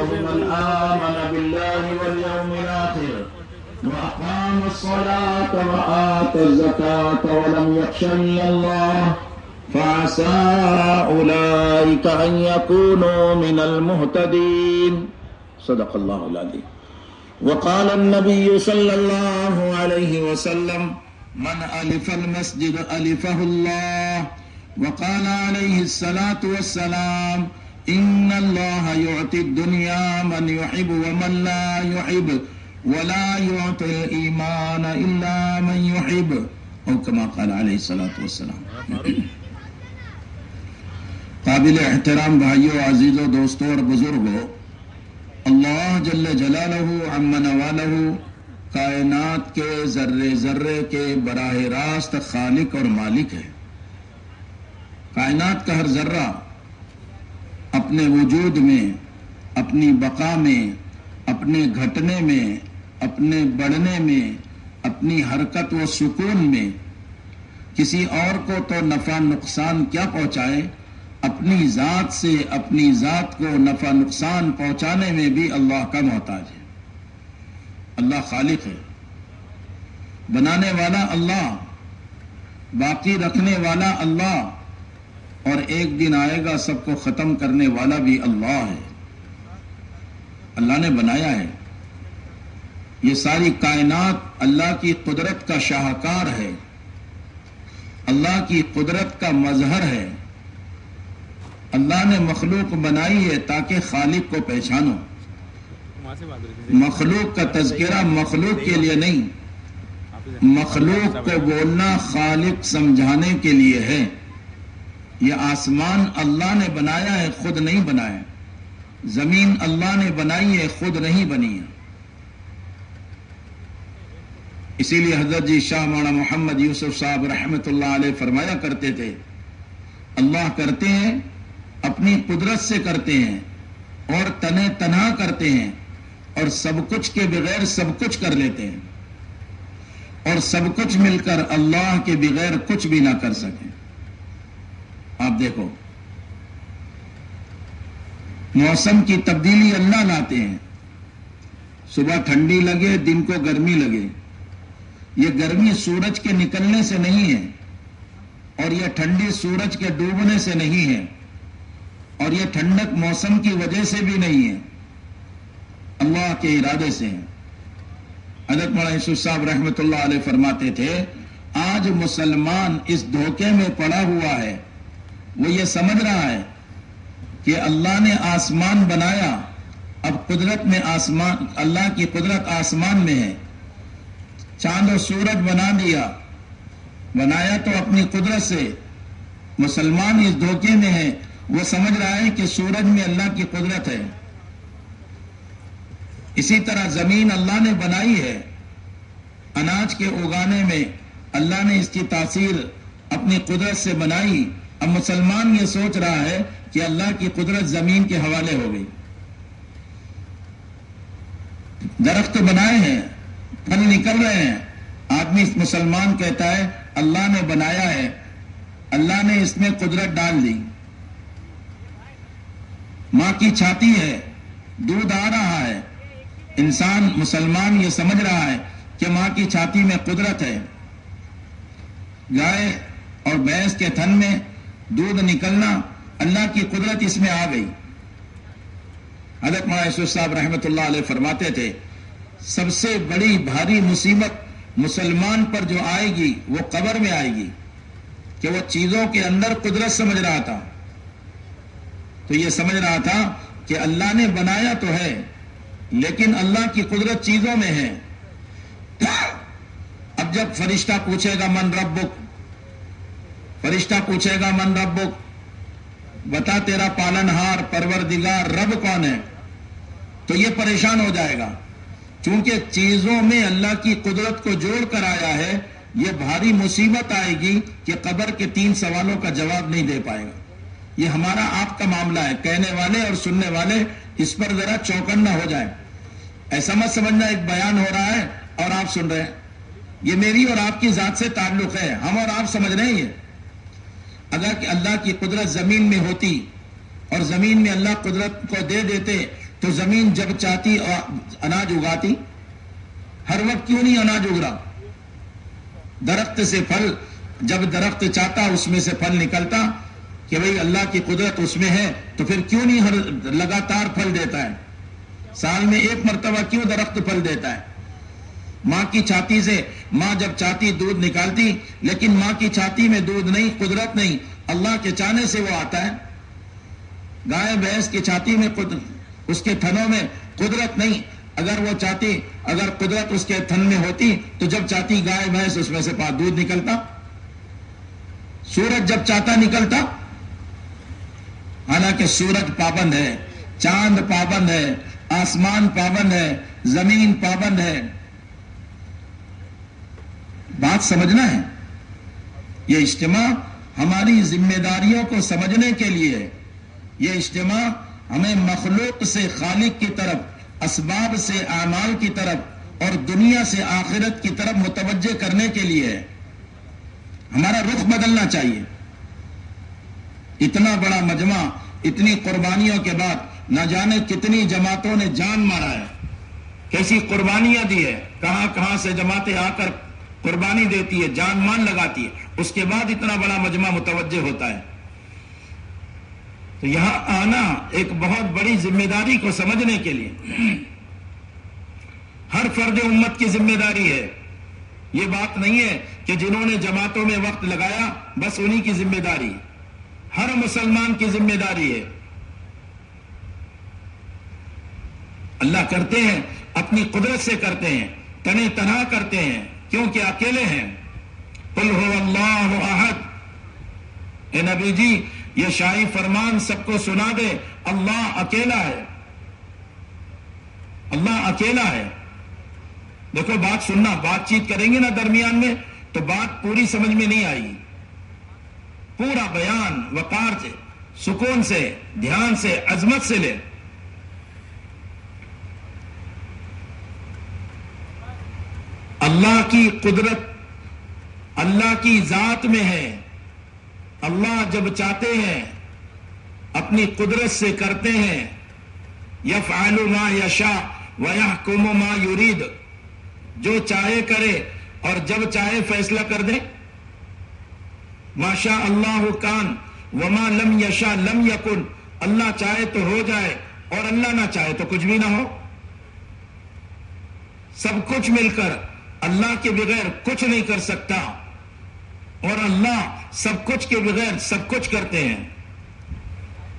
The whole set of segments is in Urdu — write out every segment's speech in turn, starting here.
من آمن بالله واليوم الآخر وأقام الصلاة وآتى الزكاة ولم يخش إلا الله فعسى أولئك أن يكونوا من المهتدين صدق الله العظيم. وقال النبي صلى الله عليه وسلم من ألف المسجد ألفه الله. وقال عليه الصلاة والسلام إن الله يعطي الدنيا من يحب ومن لا يحب ولا يعطي الإيمان إلا من يحب أو كما قال عليه الصلاة والسلام. قابل احترام بھائیوں، عزیزوں، دوستوں اور بزرگوں، اللہ جل جلالہ عم نوالہ کائنات کے ذرے ذرے کے براہ راست خالق اور مالک ہے. کائنات کا ہر ذرہ اپنے وجود میں، اپنی بقا میں، اپنے گھٹنے میں، اپنے بڑھنے میں، اپنی حرکت و سکون میں کسی اور کو تو نفع نقصان کیا پہنچائے، اپنی ذات سے اپنی ذات کو نفع نقصان پہنچانے میں بھی اللہ کا محتاج ہے. اللہ خالق ہے، بنانے والا اللہ، باقی رکھنے والا اللہ، اور ایک دن آئے گا سب کو ختم کرنے والا بھی اللہ ہے. اللہ نے بنایا ہے. یہ ساری کائنات اللہ کی قدرت کا شاہکار ہے، اللہ کی قدرت کا مظہر ہے. اللہ نے مخلوق بنائی ہے تاکہ خالق کو پہچانو. مخلوق کا تذکرہ مخلوق کے لیے نہیں، مخلوق کو بولنا خالق سمجھانے کے لیے ہے. یہ آسمان اللہ نے بنایا ہے، خود نہیں بنایا. زمین اللہ نے بنائی ہے، خود نہیں بنی ہے. اسی لیے حضرت جی شاہ مولانا محمد یوسف صاحب رحمۃ اللہ علیہ فرمایا کرتے تھے، اللہ کرتے ہیں اپنی قدرت سے کرتے ہیں اور تنہ تنہا کرتے ہیں اور سب کچھ کے بغیر سب کچھ کر لیتے ہیں اور سب کچھ مل کر اللہ کے بغیر کچھ بھی نہ کر سکیں. آپ دیکھو، موسم کی تبدیلی اللہ لاتے ہیں. صبح ٹھنڈی لگے، دن کو گرمی لگے. یہ گرمی سورج کے نکلنے سے نہیں ہے اور یہ ٹھنڈی سورج کے ڈوبنے سے نہیں ہے اور یہ ٹھنڈک موسم کی وجہ سے بھی نہیں ہے، اللہ کے ارادے سے ہے. حضرت مولانا یوسف صاحب رحمۃ اللہ علیہ فرماتے تھے، آج مسلمان اس دھوکے میں پڑا ہوا ہے، وہ یہ سمجھ رہا ہے کہ اللہ نے آسمان بنایا، اب قدرت میں آسمان، اللہ کی قدرت آسمان میں ہے. چاند و سورج بنا دیا، بنایا تو اپنی قدرت سے. مسلمان اس دھوکے میں ہے، وہ سمجھ رہا ہے کہ سورج میں اللہ کی قدرت ہے. اسی طرح زمین اللہ نے بنائی ہے، اناج کے اگانے میں اللہ نے اس کی تاثیر اپنی قدرت سے بنائی. اب مسلمان یہ سوچ رہا ہے کہ اللہ کی قدرت زمین کے حوالے ہو گئی. درخت بنائے ہیں، پھل نکل رہے ہیں. آدمی مسلمان کہتا ہے اللہ نے بنایا ہے، اللہ نے اس میں قدرت ڈال دی. ماں کی چھاتی ہے، دودھ آ رہا ہے. انسان مسلمان یہ سمجھ رہا ہے کہ ماں کی چھاتی میں قدرت ہے. گائے اور بھینس کے تھن میں دودھ نکلنا، اللہ کی قدرت اس میں آ گئی. حضرت مولانا یوسف صاحب رحمۃ اللہ علیہ فرماتے تھے، سب سے بڑی بھاری مصیبت مسلمان پر جو آئے گی وہ قبر میں آئے گی کہ وہ چیزوں کے اندر قدرت سمجھ رہا تھا. تو یہ سمجھ رہا تھا کہ اللہ نے بنایا تو ہے لیکن اللہ کی قدرت چیزوں میں ہے. اب جب فرشتہ پوچھے گا من ربک، فرشتہ پوچھے گا من ربک، بتا تیرا پالنہار پروردگار رب کون ہے، تو یہ پریشان ہو جائے گا. چونکہ چیزوں میں اللہ کی قدرت کو جوڑ کر آیا ہے، یہ بھاری مصیبت آئے گی کہ قبر کے 3 سوالوں کا جواب نہیں دے پائے گا. یہ ہمارا آپ کا معاملہ ہے، کہنے والے اور سننے والے اس پر ذرا چوکن نہ ہو جائیں. ایسا مت سمجھنا ایک بیان ہو رہا ہے اور آپ سن رہے ہیں. یہ میری اور آپ کی ذات سے تعلق ہے، ہم اور آپ سمجھ رہے ہیں. اگر کہ اللہ کی قدرت زمین میں ہوتی اور زمین میں اللہ قدرت کو دے دیتے تو زمین جب چاہتی اناج اگاتی؟ ہر وقت کیوں نہیں اناج اگ رہا؟ درخت سے پھل، جب درخت چاہتا اس میں سے پھل نکلتا کہ بھئی اللہ کی قدرت اس میں ہے، تو پھر کیوں نہیں ہر لگاتار پھل دیتا ہے؟ سال میں ایک مرتبہ کیوں درخت پھل دیتا ہے؟ ماں کی چھاتی سے، ماں جب چاہتی دودھ نکالتی، لیکن ماں کی چھاتی میں دودھ نہیں، قدرت نہیں، اللہ کے چاہنے سے وہ آتا ہے۔ گائے بھینس کی چھاتی میں اس کے تھنوں میں قدرت نہیں، اگر وہ چاہتی، اگر قدرت اس کے تھن میں ہوتی تو جب چاہتی گائے بھینس اس میں سے دودھ نکلتا۔ سورج جب چاہتا نکلتا، حالانکہ سورج پابند ہے، چاند پابند ہے، آسمان پابند ہے، زمین پابند ہے۔ بات سمجھنا ہے۔ یہ اجتماع ہماری ذمہ داریوں کو سمجھنے کے لیے ہے۔ یہ اجتماع ہمیں مخلوق سے خالق کی طرف، اسباب سے اعمال کی طرف اور دنیا سے آخرت کی طرف متوجہ کرنے کے لیے ہے۔ ہمارا رخ بدلنا چاہیے۔ اتنا بڑا مجمع، اتنی قربانیوں کے بعد نہ جانے کتنی جماعتوں نے جان مارا ہے، کیسی قربانیاں دی ہے، کہاں کہاں سے جماعتیں آ کر قربانی دیتی ہے، جان مان لگاتی ہے، اس کے بعد اتنا بڑا مجمع متوجہ ہوتا ہے۔ تو یہاں آنا ایک بہت بڑی ذمہ داری کو سمجھنے کے لیے، ہر فرد امت کی ذمہ داری ہے۔ یہ بات نہیں ہے کہ جنہوں نے جماعتوں میں وقت لگایا بس انہی کی ذمہ داری، ہر مسلمان کی ذمہ داری ہے۔ اللہ کرتے ہیں، اپنی قدرت سے کرتے ہیں، تنے تنہا کرتے ہیں، کیونکہ اکیلے ہیں۔ قل هو اللہ احد، اے نبی جی یہ شاہی فرمان سب کو سنا دے، اللہ اکیلا ہے، اللہ اکیلا ہے۔ دیکھو بات سننا، بات چیت کریں گے نا درمیان میں تو بات پوری سمجھ میں نہیں آئی، پورا بیان وقار سے، سکون سے، دھیان سے، عظمت سے لے۔ اللہ کی قدرت اللہ کی ذات میں ہے۔ اللہ جب چاہتے ہیں اپنی قدرت سے کرتے ہیں، یفعل ما یشاء ویحکم ما یرید، جو چاہے کرے اور جب چاہے فیصلہ کر دے۔ ما شاء اللہ کان وما لم یشاء لم یکن، اللہ چاہے تو ہو جائے اور اللہ نہ چاہے تو کچھ بھی نہ ہو۔ سب کچھ مل کر اللہ کے بغیر کچھ نہیں کر سکتا، اور اللہ سب کچھ کے بغیر سب کچھ کرتے ہیں۔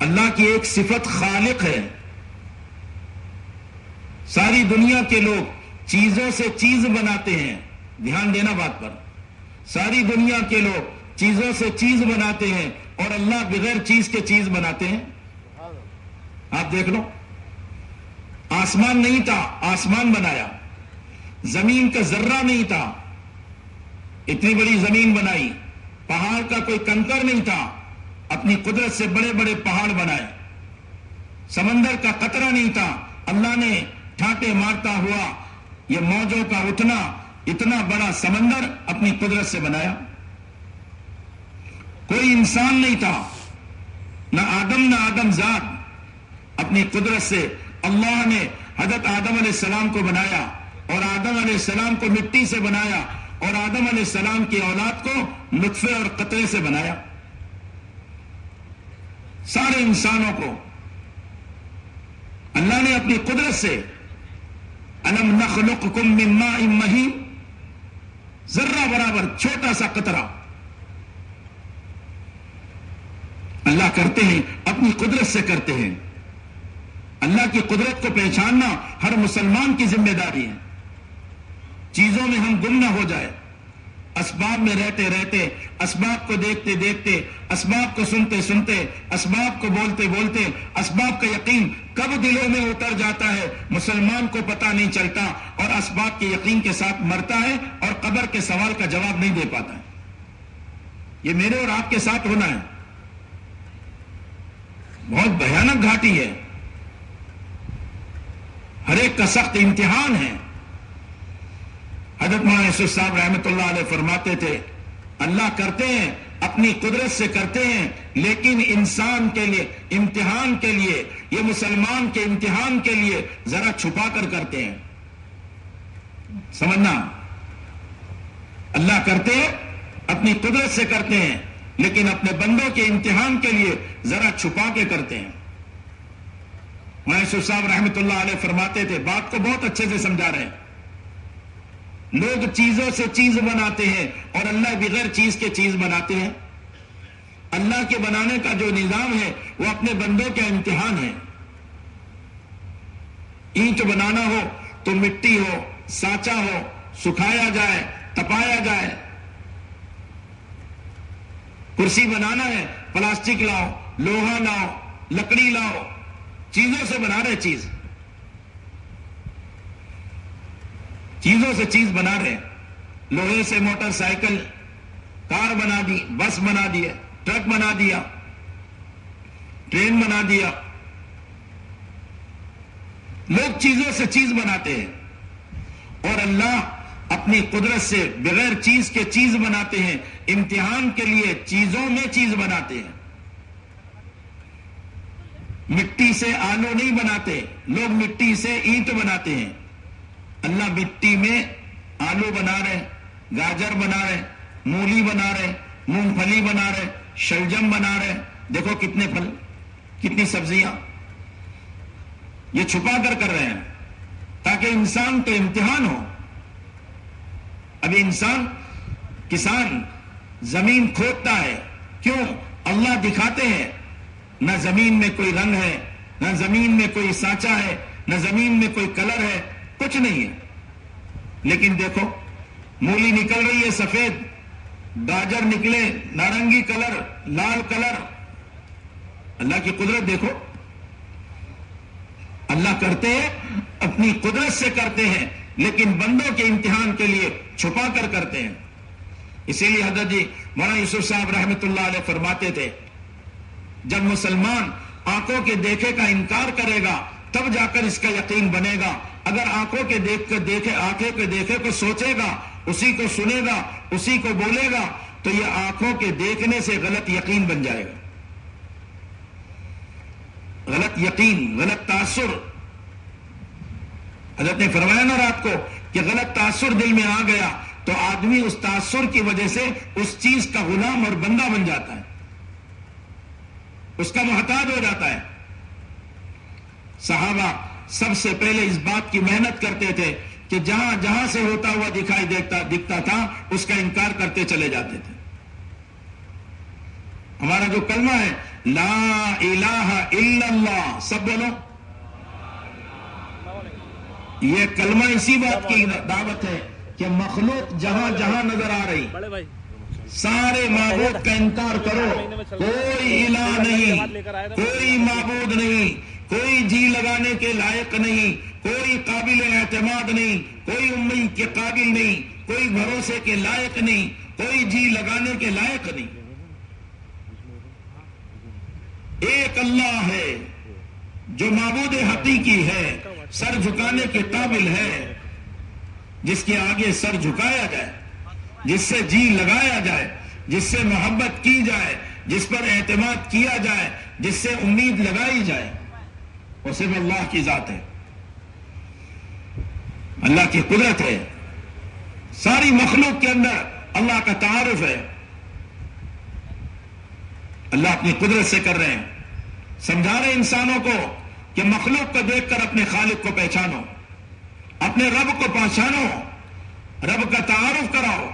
اللہ کی ایک صفت خالق ہے۔ ساری دنیا کے لوگ چیزوں سے چیز بناتے ہیں، دھیان دینا بات پر، ساری دنیا کے لوگ چیزوں سے چیز بناتے ہیں اور اللہ بغیر چیز کے چیز بناتے ہیں۔ آپ دیکھ لو، آسمان نہیں تھا، آسمان بنایا، زمین کا ذرہ نہیں تھا، اتنی بڑی زمین بنائی، پہاڑ کا کوئی کنکر نہیں تھا، اپنی قدرت سے بڑے بڑے پہاڑ بنائے، سمندر کا قطرہ نہیں تھا، اللہ نے ٹھاٹے مارتا ہوا یہ موجوں کا اٹھنا، اتنا بڑا سمندر اپنی قدرت سے بنایا۔ کوئی انسان نہیں تھا، نہ آدم ذات، اپنی قدرت سے اللہ نے حضرت آدم علیہ السلام کو بنایا، اور آدم علیہ السلام کو مٹی سے بنایا، اور آدم علیہ السلام کی اولاد کو نطفے اور قطرے سے بنایا۔ سارے انسانوں کو اللہ نے اپنی قدرت سے، الم نخلقکم من ماء مہین، ذرہ برابر چھوٹا سا قطرہ اللہ کرتے ہیں، اپنی قدرت سے کرتے ہیں۔ اللہ کی قدرت کو پہچاننا ہر مسلمان کی ذمہ داری ہے۔ چیزوں میں ہم گم نہ ہو جائے، اسباب میں رہتے رہتے، اسباب کو دیکھتے دیکھتے، اسباب کو سنتے سنتے، اسباب کو بولتے بولتے، اسباب کا یقین کب دلوں میں اتر جاتا ہے مسلمان کو پتہ نہیں چلتا، اور اسباب کے یقین کے ساتھ مرتا ہے اور قبر کے سوال کا جواب نہیں دے پاتا ہے۔ یہ میرے اور آپ کے ساتھ ہونا ہے، بہت بھیانک گھاٹی ہے، ہر ایک کا سخت امتحان ہے۔ حضرت مولانا یوسف صاحب رحمۃ اللہ علیہ فرماتے تھے، اللہ کرتے ہیں اپنی قدرت سے کرتے ہیں، لیکن انسان کے لیے، امتحان کے لیے، یہ مسلمان کے امتحان کے لیے ذرا چھپا کر کرتے ہیں. سمجھنا، اللہ کرتے ہیں، اپنی قدرت سے کرتے ہیں، لیکن اپنے بندوں کے امتحان کے لیے ذرا چھپا کے کرتے ہیں. یوسف صاحب رحمۃ اللہ علیہ فرماتے تھے، بات کو بہت اچھے سے سمجھا رہے ہیں، لوگ چیزوں سے چیز بناتے ہیں اور اللہ بغیر چیز کے چیز بناتے ہیں. اللہ کے بنانے کا جو نظام ہے وہ اپنے بندوں کا امتحان ہے. اینٹ بنانا ہو تو مٹی ہو، سانچا ہو، سکھایا جائے، تپایا جائے. کرسی بنانا ہے، پلاسٹک لاؤ، لوہا لاؤ، لکڑی لاؤ، چیزوں سے بنا رہے، چیزوں سے چیز بنا رہے. لوہے سے موٹر سائیکل، کار بنا دی، بس بنا دیا، ٹرک بنا دیا، ٹرین بنا دیا. لوگ چیزوں سے چیز بناتے ہیں اور اللہ اپنی قدرت سے بغیر چیز کے چیز بناتے ہیں. امتحان کے لیے چیزوں میں چیز بناتے ہیں. مٹی سے آلو نہیں بناتے، لوگ مٹی سے اینٹ بناتے ہیں. اللہ مٹی میں آلو بنا رہے، گاجر بنا رہے، مولی بنا رہے، مونگ پھلی بنا رہے، شلجم بنا رہے. دیکھو کتنے پھل، کتنی سبزیاں، یہ چھپا کر کر رہے ہیں تاکہ انسان تو امتحان ہو. ابھی انسان، کسان زمین کھودتا ہے، کیوں؟ اللہ دکھاتے ہیں، نہ زمین میں کوئی رنگ ہے، نہ زمین میں کوئی سانچا ہے، نہ زمین میں کوئی کلر ہے، کچھ نہیں ہے. لیکن دیکھو مولی نکل رہی ہے سفید، گاجر نکلے نارنگی کلر، لال کلر. اللہ کی قدرت دیکھو. اللہ کرتے ہیں، اپنی قدرت سے کرتے ہیں، لیکن بندوں کے امتحان کے لیے چھپا کر کرتے ہیں. اسی لیے حضرت جی مولانا یوسف صاحب رحمۃ اللہ علیہ فرماتے تھے، جب مسلمان آنکھوں کے دیکھے کا انکار کرے گا تب جا کر اس کا یقین بنے گا. اگر آنکھوں کے آنکھوں کے دیکھے کو سوچے گا، اسی کو سنے گا، اسی کو بولے گا، تو یہ آنکھوں کے دیکھنے سے غلط یقین بن جائے گا. غلط یقین، غلط تاثر. حضرت نے فرمایا نا رات کو کہ غلط تاثر دل میں آ گیا تو آدمی اس تاثر کی وجہ سے اس چیز کا غلام اور بندہ بن جاتا ہے، اس کا محتاج ہو جاتا ہے. صحابہ سب سے پہلے اس بات کی محنت کرتے تھے کہ جہاں جہاں سے ہوتا ہوا دکھائی دکھتا تھا اس کا انکار کرتے چلے جاتے تھے. ہمارا جو کلمہ ہے لا الہ الا اللہ، سب بولو. یہ کلمہ اسی بات کی دعوت ہے کہ مخلوق جہاں جہاں نظر آ رہی، سارے معبود کا انکار کرو. کوئی الہ نہیں، کوئی معبود نہیں، کوئی جی لگانے کے لائق نہیں، کوئی قابل اعتماد نہیں، کوئی امید کے قابل نہیں، کوئی بھروسے کے لائق نہیں، کوئی جی لگانے کے لائق نہیں. ایک اللہ ہے جو معبود حقیقی ہے، سر جھکانے کے قابل ہے، جس کے آگے سر جھکایا جائے، جس سے جی لگایا جائے، جس سے محبت کی جائے، جس پر اعتماد کیا جائے، جس سے امید لگائی جائے، وہ صرف اللہ کی ذات ہے، اللہ کی قدرت ہے. ساری مخلوق کے اندر اللہ کا تعارف ہے. اللہ اپنی قدرت سے کر رہے ہیں، سمجھا رہے انسانوں کو کہ مخلوق کو دیکھ کر اپنے خالق کو پہچانو، اپنے رب کو پہچانو، رب کا تعارف کراؤ.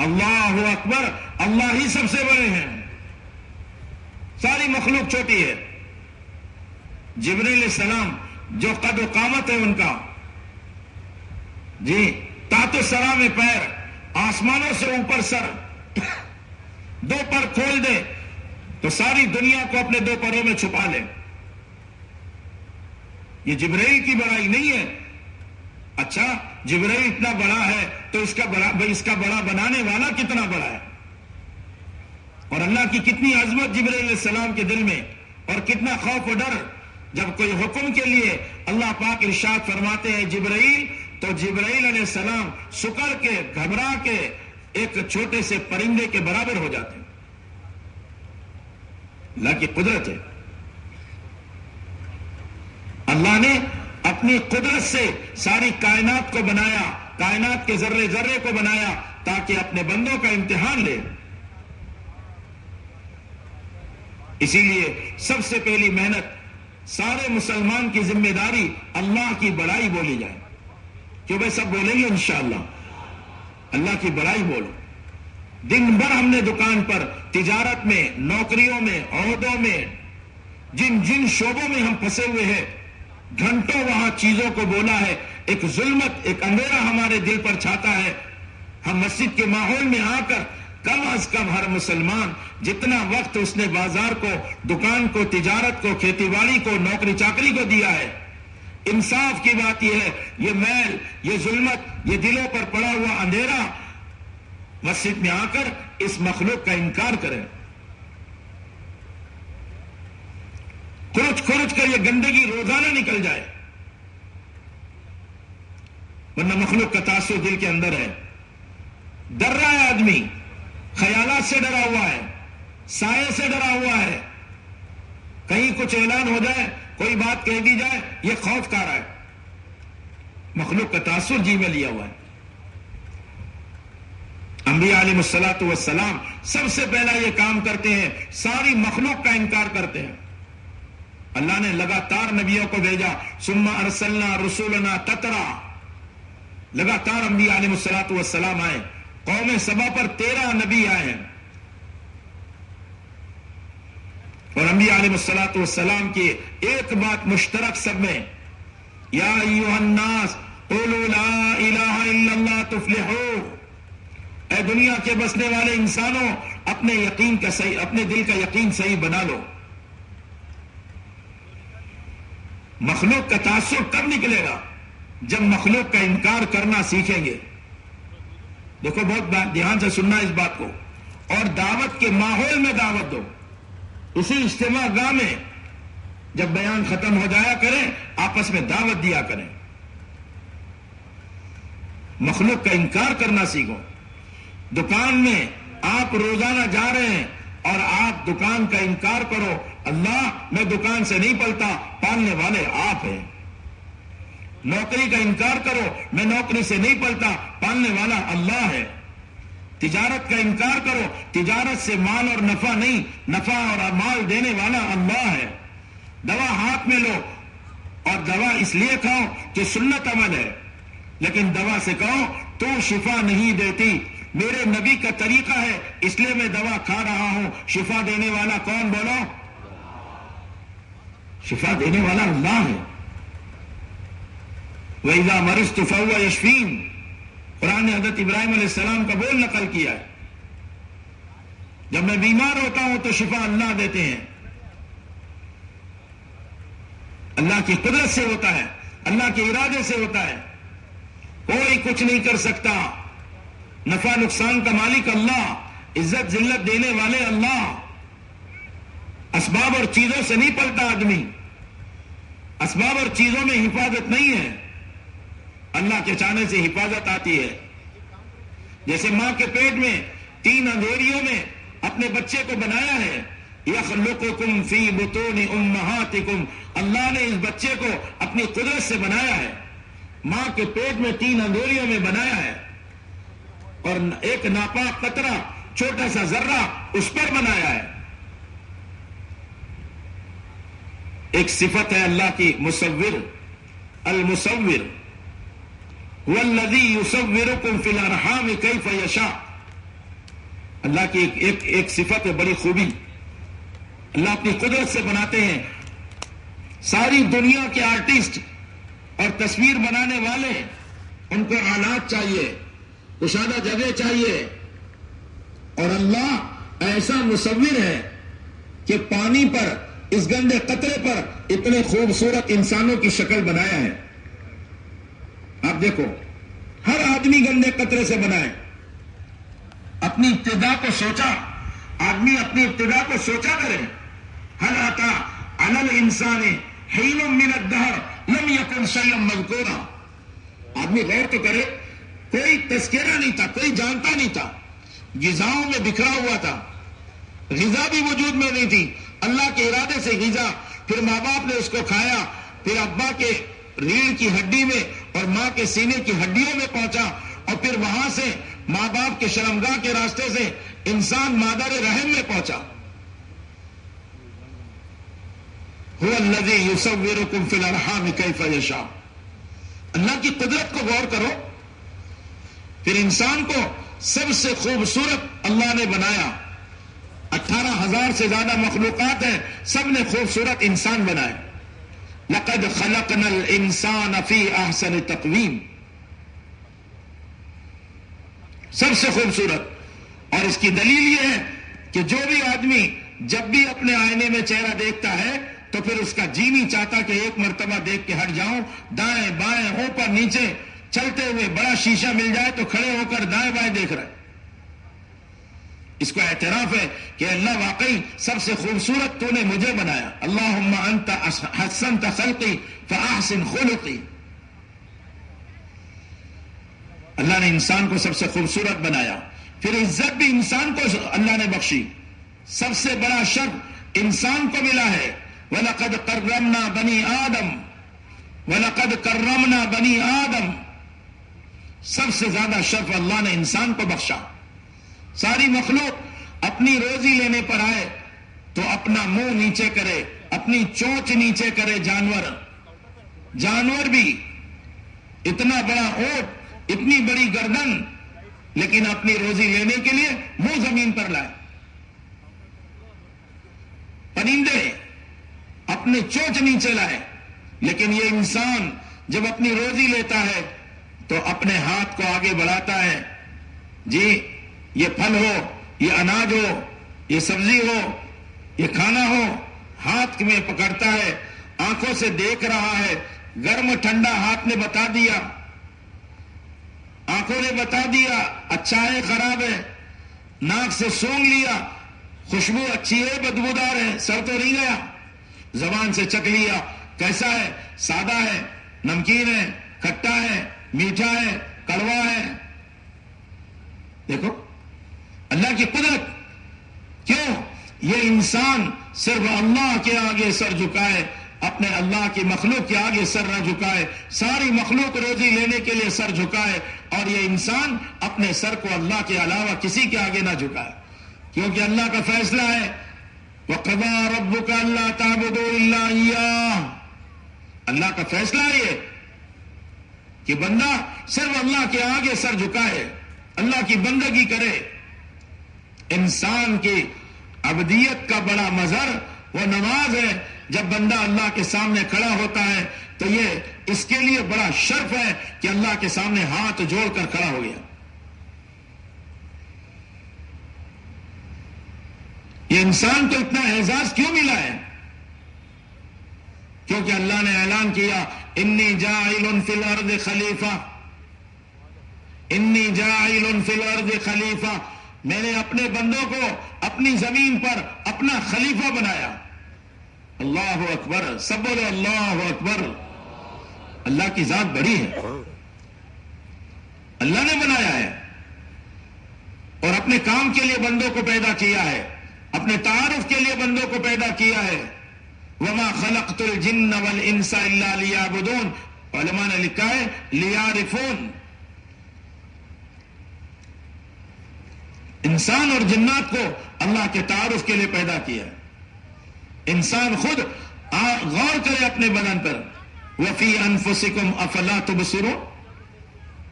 اللہ اکبر، اللہ ہی سب سے بڑے ہیں، ساری مخلوق چھوٹی ہے. جبرائیل علیہ السلام جو قد و قامت ہے ان کا، جی تحت الثری میں پیر، آسمانوں سے اوپر سر، دو پر کھول دے تو ساری دنیا کو اپنے دو پروں میں چھپا لے. یہ جبرائیل کی بڑائی نہیں ہے. اچھا جبرائیل اتنا بڑا ہے تو اس کا بڑا بنانے والا کتنا بڑا ہے، اور اللہ کی کتنی عظمت جبرائیل علیہ السلام کے دل میں، اور کتنا خوف و ڈر. جب کوئی حکم کے لیے اللہ پاک ارشاد فرماتے ہیں جبرائیل، تو جبرائیل علیہ السلام سکڑ کے گھبرا کے ایک چھوٹے سے پرندے کے برابر ہو جاتے ہیں. اللہ کی قدرت ہے. اللہ نے اپنی قدرت سے ساری کائنات کو بنایا، کائنات کے ذرے ذرے کو بنایا تاکہ اپنے بندوں کا امتحان لے. اسی لیے سب سے پہلی محنت سارے مسلمان کی ذمہ داری اللہ کی بڑائی بولی جائے. کیوں بھائی سب بولیں گے انشاءاللہ؟ اللہ کی بڑائی بولو. دن بھر ہم نے دکان پر، تجارت میں، نوکریوں میں، عہدوں میں، جن جن شعبوں میں ہم پھنسے ہوئے ہیں، گھنٹوں وہاں چیزوں کو بولا ہے. ایک ظلمت، ایک اندھیرا ہمارے دل پر چھاتا ہے. ہم مسجد کے ماحول میں آ کر کم از کم ہر مسلمان جتنا وقت اس نے بازار کو، دکان کو، تجارت کو، کھیتی باڑی کو، نوکری چاکری کو دیا ہے، انصاف کی بات یہ ہے یہ میل، یہ ظلمت، یہ دلوں پر پڑا ہوا اندھیرا مسجد میں آ کر اس مخلوق کا انکار کریں. کھرچ کھرچ کر یہ گندگی روزانہ نکل جائے، ورنہ مخلوق کا تاثر دل کے اندر ہے. ڈر رہا ہے آدمی، خیالات سے ڈرا ہوا ہے، سائے سے ڈرا ہوا ہے. کہیں کچھ اعلان ہو جائے، کوئی بات کہہ دی جائے، یہ خوف کھا رہا ہے. مخلوق کا تاثر جی میں لیا ہوا ہے. انبیاء علیہ الصلوۃ والسلام سب سے پہلا یہ کام کرتے ہیں، ساری مخلوق کا انکار کرتے ہیں. اللہ نے لگاتار نبیوں کو بھیجا، ثم ارسلنا رسولنا تترا، لگاتار انبیاء علیہ الصلوۃ والسلام آئے. قوم سبا پر 13 نبی آئے ہیں، اور انبیاء علیہ الصلوۃ والسلام کی ایک بات مشترک سب میں، یا ایھا الناس قولوا لا الہ الا اللہ تفلحوا. اے دنیا کے بسنے والے انسانوں، اپنے یقین کا صحیح، اپنے دل کا یقین صحیح بنا لو. مخلوق کا تاثر کب نکلے گا؟ جب مخلوق کا انکار کرنا سیکھیں گے. دیکھو بہت دھیان سے سننا اس بات کو. اور دعوت کے ماحول میں دعوت دو. اسی اجتماع گاہ میں جب بیان ختم ہو جایا کریں، آپس میں دعوت دیا کریں. مخلوق کا انکار کرنا سیکھو. دکان میں آپ روزانہ جا رہے ہیں اور آپ دکان کا انکار کرو، اللہ میں دکان سے نہیں پلتا، پالنے والے آپ ہیں. نوکری کا انکار کرو، میں نوکری سے نہیں پلتا، پالنے والا اللہ ہے. تجارت کا انکار کرو، تجارت سے مال اور نفع نہیں، نفع اور مال دینے والا اللہ ہے. دوا ہاتھ میں لو اور دوا اس لیے کھاؤ کہ سنت عمل ہے، لیکن دوا سے کہو تو شفا نہیں دیتی، میرے نبی کا طریقہ ہے اس لیے میں دوا کھا رہا ہوں. شفا دینے والا کون؟ بولو. شفا دینے والا اللہ ہے. وَإِذَا مَرِضْتُ فَهُوَ يَشْفِينِ. قرآن نے حضرت ابراہیم علیہ السلام کا بول نقل کیا ہے، جب میں بیمار ہوتا ہوں تو شفا اللہ دیتے ہیں. اللہ کی قدرت سے ہوتا ہے، اللہ کے ارادے سے ہوتا ہے. کوئی کچھ نہیں کر سکتا. نفع نقصان کا مالک اللہ، عزت ذلت دینے والے اللہ. اسباب اور چیزوں سے نہیں پلتا آدمی، اسباب اور چیزوں میں حفاظت نہیں ہے، اللہ کے چاہنے سے حفاظت آتی ہے. جیسے ماں کے پیٹ میں 3 اندھیریوں میں اپنے بچے کو بنایا ہے. یخلقکم فی بطون امہاتکم، اللہ نے اس بچے کو اپنی قدرت سے بنایا ہے، ماں کے پیٹ میں 3 اندھیریوں میں بنایا ہے، اور ایک ناپاک قطرہ، چھوٹا سا ذرہ اس پر بنایا ہے. ایک صفت ہے اللہ کی مصور، المصور والذی یصورکم فی الارحام کیف یشاء. اللہ کی ایک صفت ہے، بڑی خوبی. اللہ اپنی قدرت سے بناتے ہیں. ساری دنیا کے آرٹسٹ اور تصویر بنانے والے، ان کو آلات چاہیے، کشادہ جگہ چاہیے، اور اللہ ایسا مصور ہے کہ پانی پر، اس گندے قطرے پر اتنے خوبصورت انسانوں کی شکل بنایا ہے. آپ دیکھو، ہر آدمی گندے قطرے سے بنا ہے. اپنی ابتدا کو سوچا، آدمی اپنی ابتدا کو سوچا کرے. هل أتى على الإنسان حين من الدهر لم يكن شيئا مذكورا. آدمی غور تو کرے، کوئی تذکرہ نہیں تھا، کوئی جانتا نہیں تھا، غذاؤں میں بکھرا ہوا تھا، غذا بھی وجود میں نہیں تھی، اللہ کے ارادے سے غذا، پھر ماں باپ نے اس کو کھایا، پھر ابا کے ریڑھ کی ہڈی میں اور ماں کے سینے کی ہڈیوں میں پہنچا، اور پھر وہاں سے ماں باپ کے شرمگاہ کے راستے سے انسان مادر رحم میں پہنچا۔ هو الذی یصورکم فی الارحام کیف یشاء۔ اللہ کی قدرت کو غور کرو، پھر انسان کو سب سے خوبصورت اللہ نے بنایا۔ 18,000 سے زیادہ مخلوقات ہیں، سب نے خوبصورت انسان بنائے۔ لقد خلقنا الانسان فی احسن تقویم، سب سے خوبصورت۔ اور اس کی دلیل یہ ہے کہ جو بھی آدمی جب بھی اپنے آئینے میں چہرہ دیکھتا ہے تو پھر اس کا جی نہیں چاہتا کہ ایک مرتبہ دیکھ کے ہٹ جاؤں، دائیں بائیں اوپر نیچے چلتے ہوئے بڑا شیشہ مل جائے تو کھڑے ہو کر دائیں بائیں دیکھ رہے۔ اس کو اعتراف ہے کہ اللہ واقعی سب سے خوبصورت تو نے مجھے بنایا۔ اللہم انت حسنت خلقی فاحسن خلقی۔ اللہ نے انسان کو سب سے خوبصورت بنایا، پھر عزت بھی انسان کو اللہ نے بخشی۔ سب سے بڑا شرف انسان کو ملا ہے، وَلَقَدْ كَرَّمْنَا بَنِي آدَمَ وَلَقَدْ كَرَّمْنَا بَنِي آدَمَ۔ سب سے زیادہ شرف اللہ نے انسان کو بخشا۔ ساری مخلوق اپنی روزی لینے پر آئے تو اپنا منہ نیچے کرے، اپنی چونچ نیچے کرے۔ جانور بھی، اتنا بڑا اونٹ، اتنی بڑی گردن، لیکن اپنی روزی لینے کے لیے منہ زمین پر لائے۔ پرندے اپنے چونچ نیچے لائے، لیکن یہ انسان جب اپنی روزی لیتا ہے تو اپنے ہاتھ کو آگے بڑھاتا ہے۔ جی یہ پھل ہو، یہ اناج ہو، یہ سبزی ہو، یہ کھانا ہو، ہاتھ میں پکڑتا ہے، آنکھوں سے دیکھ رہا ہے، گرم ٹھنڈا ہاتھ نے بتا دیا، آنکھوں نے بتا دیا اچھا ہے خراب ہے، ناک سے سونگھ لیا خوشبو اچھی ہے بدبودار ہے، سر تو نہیں گیا، زبان سے چکھ لیا کیسا ہے، سادہ ہے، نمکین ہے، کھٹا ہے، میٹھا ہے، کڑوا ہے۔ دیکھو اللہ کی قدرت، کیوں یہ انسان صرف اللہ کے آگے سر جھکائے، اپنے اللہ کی مخلوق کے آگے سر نہ جھکائے، ساری مخلوق روزی لینے کے لیے سر جھکائے، اور یہ انسان اپنے سر کو اللہ کے علاوہ کسی کے آگے نہ جھکائے، کیونکہ اللہ کا فیصلہ ہے وَقَضَىٰ رَبُّكَ أَلَّا تَعْبُدُوا إِلَّا إِيَّاهُ۔ اللہ کا فیصلہ ہے یہ کہ بندہ صرف اللہ کے آگے سر جھکائے، اللہ کی بندگی کرے۔ انسان کی عبدیت کا بڑا مظہر وہ نماز ہے۔ جب بندہ اللہ کے سامنے کھڑا ہوتا ہے تو یہ اس کے لیے بڑا شرف ہے کہ اللہ کے سامنے ہاتھ جوڑ کر کھڑا ہو گیا۔ یہ انسان کو اتنا اعزاز کیوں ملا ہے؟ کیونکہ اللہ نے اعلان کیا انی جاعل فی الارض خلیفہ، انی جاعل فی الارض خلیفہ، میں نے اپنے بندوں کو اپنی زمین پر اپنا خلیفہ بنایا۔ اللہ اکبر، سب بولے اللہ اکبر۔ اللہ کی ذات بڑی ہے، اللہ نے بنایا ہے اور اپنے کام کے لیے بندوں کو پیدا کیا ہے، اپنے تعارف کے لیے بندوں کو پیدا کیا ہے۔ وما خلقت الجن والانس الا لیعبدون، علماء نے لکھا ہے لیعرفون۔ انسان اور جنات کو اللہ کے تعارف کے لیے پیدا کیا ہے۔ انسان خود غور کرے اپنے بدن پر، وفی انفسکم افلا تبصرون،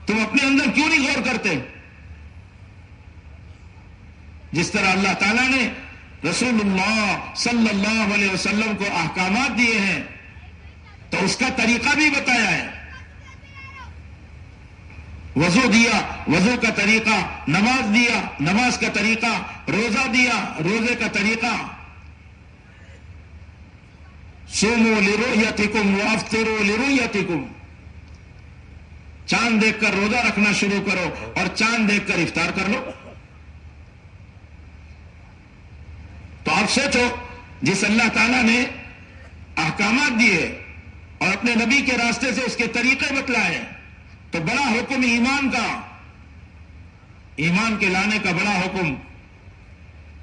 تم اپنے اندر کیوں نہیں غور کرتے؟ جس طرح اللہ تعالیٰ نے رسول اللہ صلی اللہ علیہ وسلم کو احکامات دیے ہیں تو اس کا طریقہ بھی بتایا ہے۔ وضو دیا، وضو کا طریقہ، نماز دیا، نماز کا طریقہ، روزہ دیا، روزے کا طریقہ۔ صوموا لرؤیتکم وافطروا لرؤیتکم، چاند دیکھ کر روزہ رکھنا شروع کرو اور چاند دیکھ کر افطار کر لو۔ تو آپ سوچو، جس اللہ تعالیٰ نے احکامات دیے اور اپنے نبی کے راستے سے اس کے طریقے بتلائے، تو بڑا حکم ایمان کا، ایمان کے لانے کا بڑا حکم۔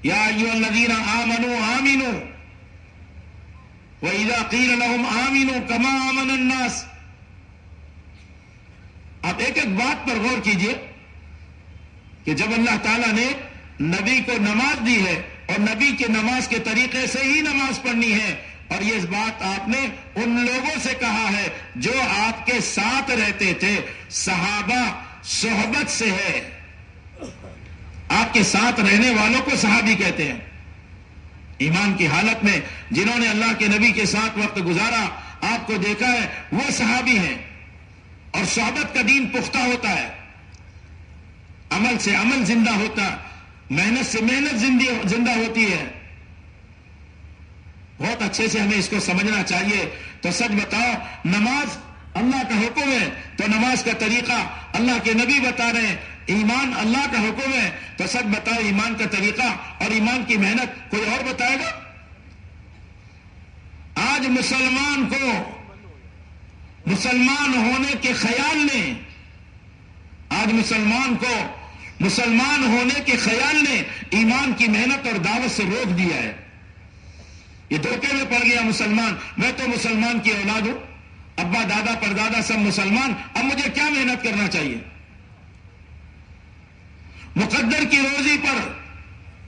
یا ایھا الذین آمنوا آمنوا وَإِذَا قِيلَ لَهُمْ آمِنُوا كَمَا آمَنَ النَّاسِ. آپ ایک ایک بات پر غور کیجئے کہ جب اللہ تعالیٰ نے نبی کو نماز دی ہے اور نبی کے نماز کے طریقے سے ہی نماز پڑھنی ہے، اور یہ بات آپ نے ان لوگوں سے کہا ہے جو آپ کے ساتھ رہتے تھے. صحابہ صحبت سے ہے، آپ کے ساتھ رہنے والوں کو صحابی کہتے ہیں. ایمان کی حالت میں جنہوں نے اللہ کے نبی کے ساتھ وقت گزارا، آپ کو دیکھا ہے، وہ صحابی ہیں. اور صحبت کا دین پختہ ہوتا ہے، عمل سے عمل زندہ ہوتا، محنت سے محنت زندہ ہوتی ہے. بہت اچھے سے ہمیں اس کو سمجھنا چاہیے. تو سچ بتاؤ، نماز اللہ کا حکم ہے تو نماز کا طریقہ اللہ کے نبی بتا رہے ہیں. ایمان اللہ کا حکم ہے تو سچ بتاؤ، ایمان کا طریقہ اور ایمان کی محنت کوئی اور بتائے گا؟ آج مسلمان کو مسلمان ہونے کے خیال نے، آج مسلمان کو مسلمان ہونے کے خیال نے ایمان کی محنت اور دعوت سے روک دیا ہے. یہ دھوکے میں پڑ گیا مسلمان. میں تو مسلمان کی اولاد ہوں، ابا دادا پردادا سب مسلمان، اب مجھے کیا محنت کرنا چاہیے؟ مقدر کی روزی پر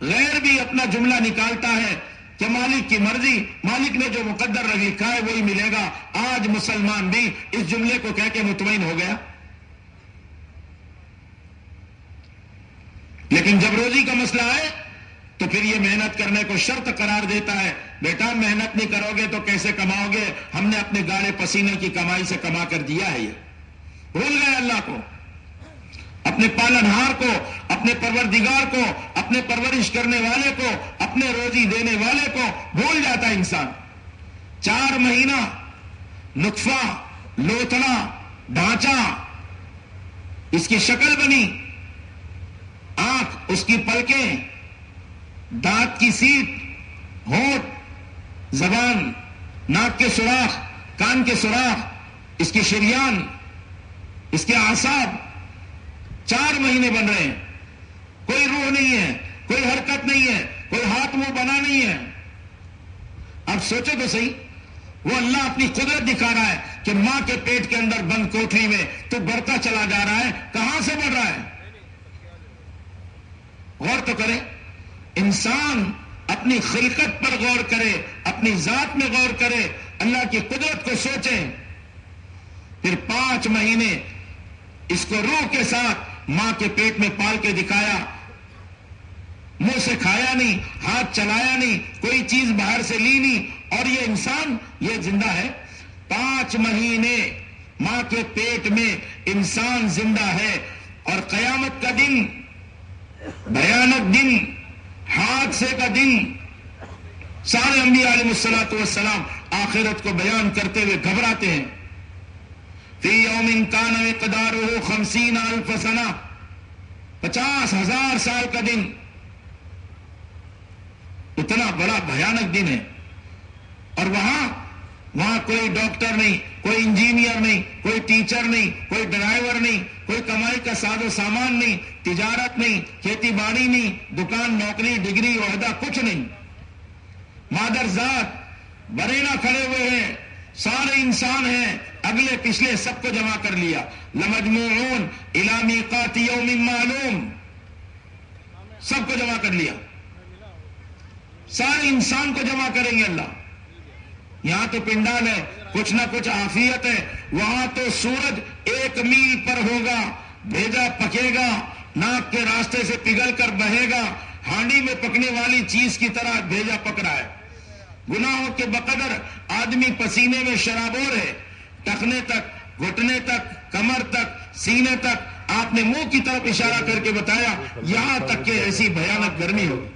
غیر بھی اپنا جملہ نکالتا ہے کہ مالک کی مرضی، مالک نے جو مقدر لکھا ہے وہی ملے گا. آج مسلمان بھی اس جملے کو کہہ کے مطمئن ہو گیا. لیکن جب روزی کا مسئلہ ہے تو پھر یہ محنت کرنے کو شرط قرار دیتا ہے. بیٹا محنت نہیں کرو گے تو کیسے کماؤ گے؟ ہم نے اپنے گاڑے پسینے کی کمائی سے کما کر دیا ہے. یہ بھول گئے اللہ کو، اپنے پالنہار کو، اپنے پروردگار کو، اپنے پرورش کرنے والے کو، اپنے روزی دینے والے کو بھول جاتا ہے انسان. 4 مہینہ نطفہ، لوتھڑا، ڈھانچہ، اس کی شکل بنی، آنکھ، اس کی پلکیں، دانت کی سیٹ، ہونٹ، زبان، ناک کے سوراخ، کان کے سوراخ، اس کی شریان، اس کے اعصاب، 4 مہینے بن رہے ہیں. کوئی روح نہیں ہے، کوئی حرکت نہیں ہے، کوئی ہاتھ منہ بنا نہیں ہے. اب سوچو تو صحیح، وہ اللہ اپنی قدرت دکھا رہا ہے کہ ماں کے پیٹ کے اندر بند کوٹری میں تو بڑھتا چلا جا رہا ہے. کہاں سے بڑھ رہا ہے؟ غور تو کرے. انسان اپنی خلقت پر غور کرے، اپنی ذات میں غور کرے، اللہ کی قدرت کو سوچے. پھر 5 مہینے اس کو روح کے ساتھ ماں کے پیٹ میں پال کے دکھایا. منہ سے کھایا نہیں، ہاتھ چلایا نہیں، کوئی چیز باہر سے لی نہیں، اور یہ انسان یہ زندہ ہے. 5 مہینے ماں کے پیٹ میں انسان زندہ ہے. اور قیامت کا دن، بھیانک دن، حادثے کا دن. سارے انبیاء علیہ الصلوۃ والسلام آخرت کو بیان کرتے ہوئے گھبراتے ہیں. فی یوم کان مقدارہ 50,000 سنہ، 50,000 سال کا دن. اتنا بڑا بھیانک دن ہے. اور وہاں کوئی ڈاکٹر نہیں، کوئی انجینئر نہیں، کوئی ٹیچر نہیں، کوئی ڈرائیور نہیں، کوئی کمائی کا ساز و سامان نہیں، تجارت نہیں، کھیتی باڑی نہیں، دکان، نوکری، ڈگری، عہدہ، کچھ نہیں. مادر ذات برینا کھڑے ہوئے ہیں، سارے انسان ہیں، اگلے پچھلے سب کو جمع کر لیا. لمجموعون الی میقات یوم معلوم، سب کو جمع کر لیا. سارے انسان کو جمع کریں گے اللہ. یہاں تو پنڈال ہے، کچھ نہ کچھ عافیت ہے. وہاں تو سورج 1 میل پر ہوگا، بھیجا پکے گا، ناک کے راستے سے پگھل کر بہے گا، ہانڈی میں پکنے والی چیز کی طرح بھیجا پک رہا ہے. گناہوں کے بقدر آدمی پسینے میں شرابور ہے، ٹخنے تک، گھٹنے تک، کمر تک، سینے تک. آپ نے منہ کی طرف اشارہ کر کے بتایا یہاں تک کہ ایسی بھیانک گرمی ہوگی.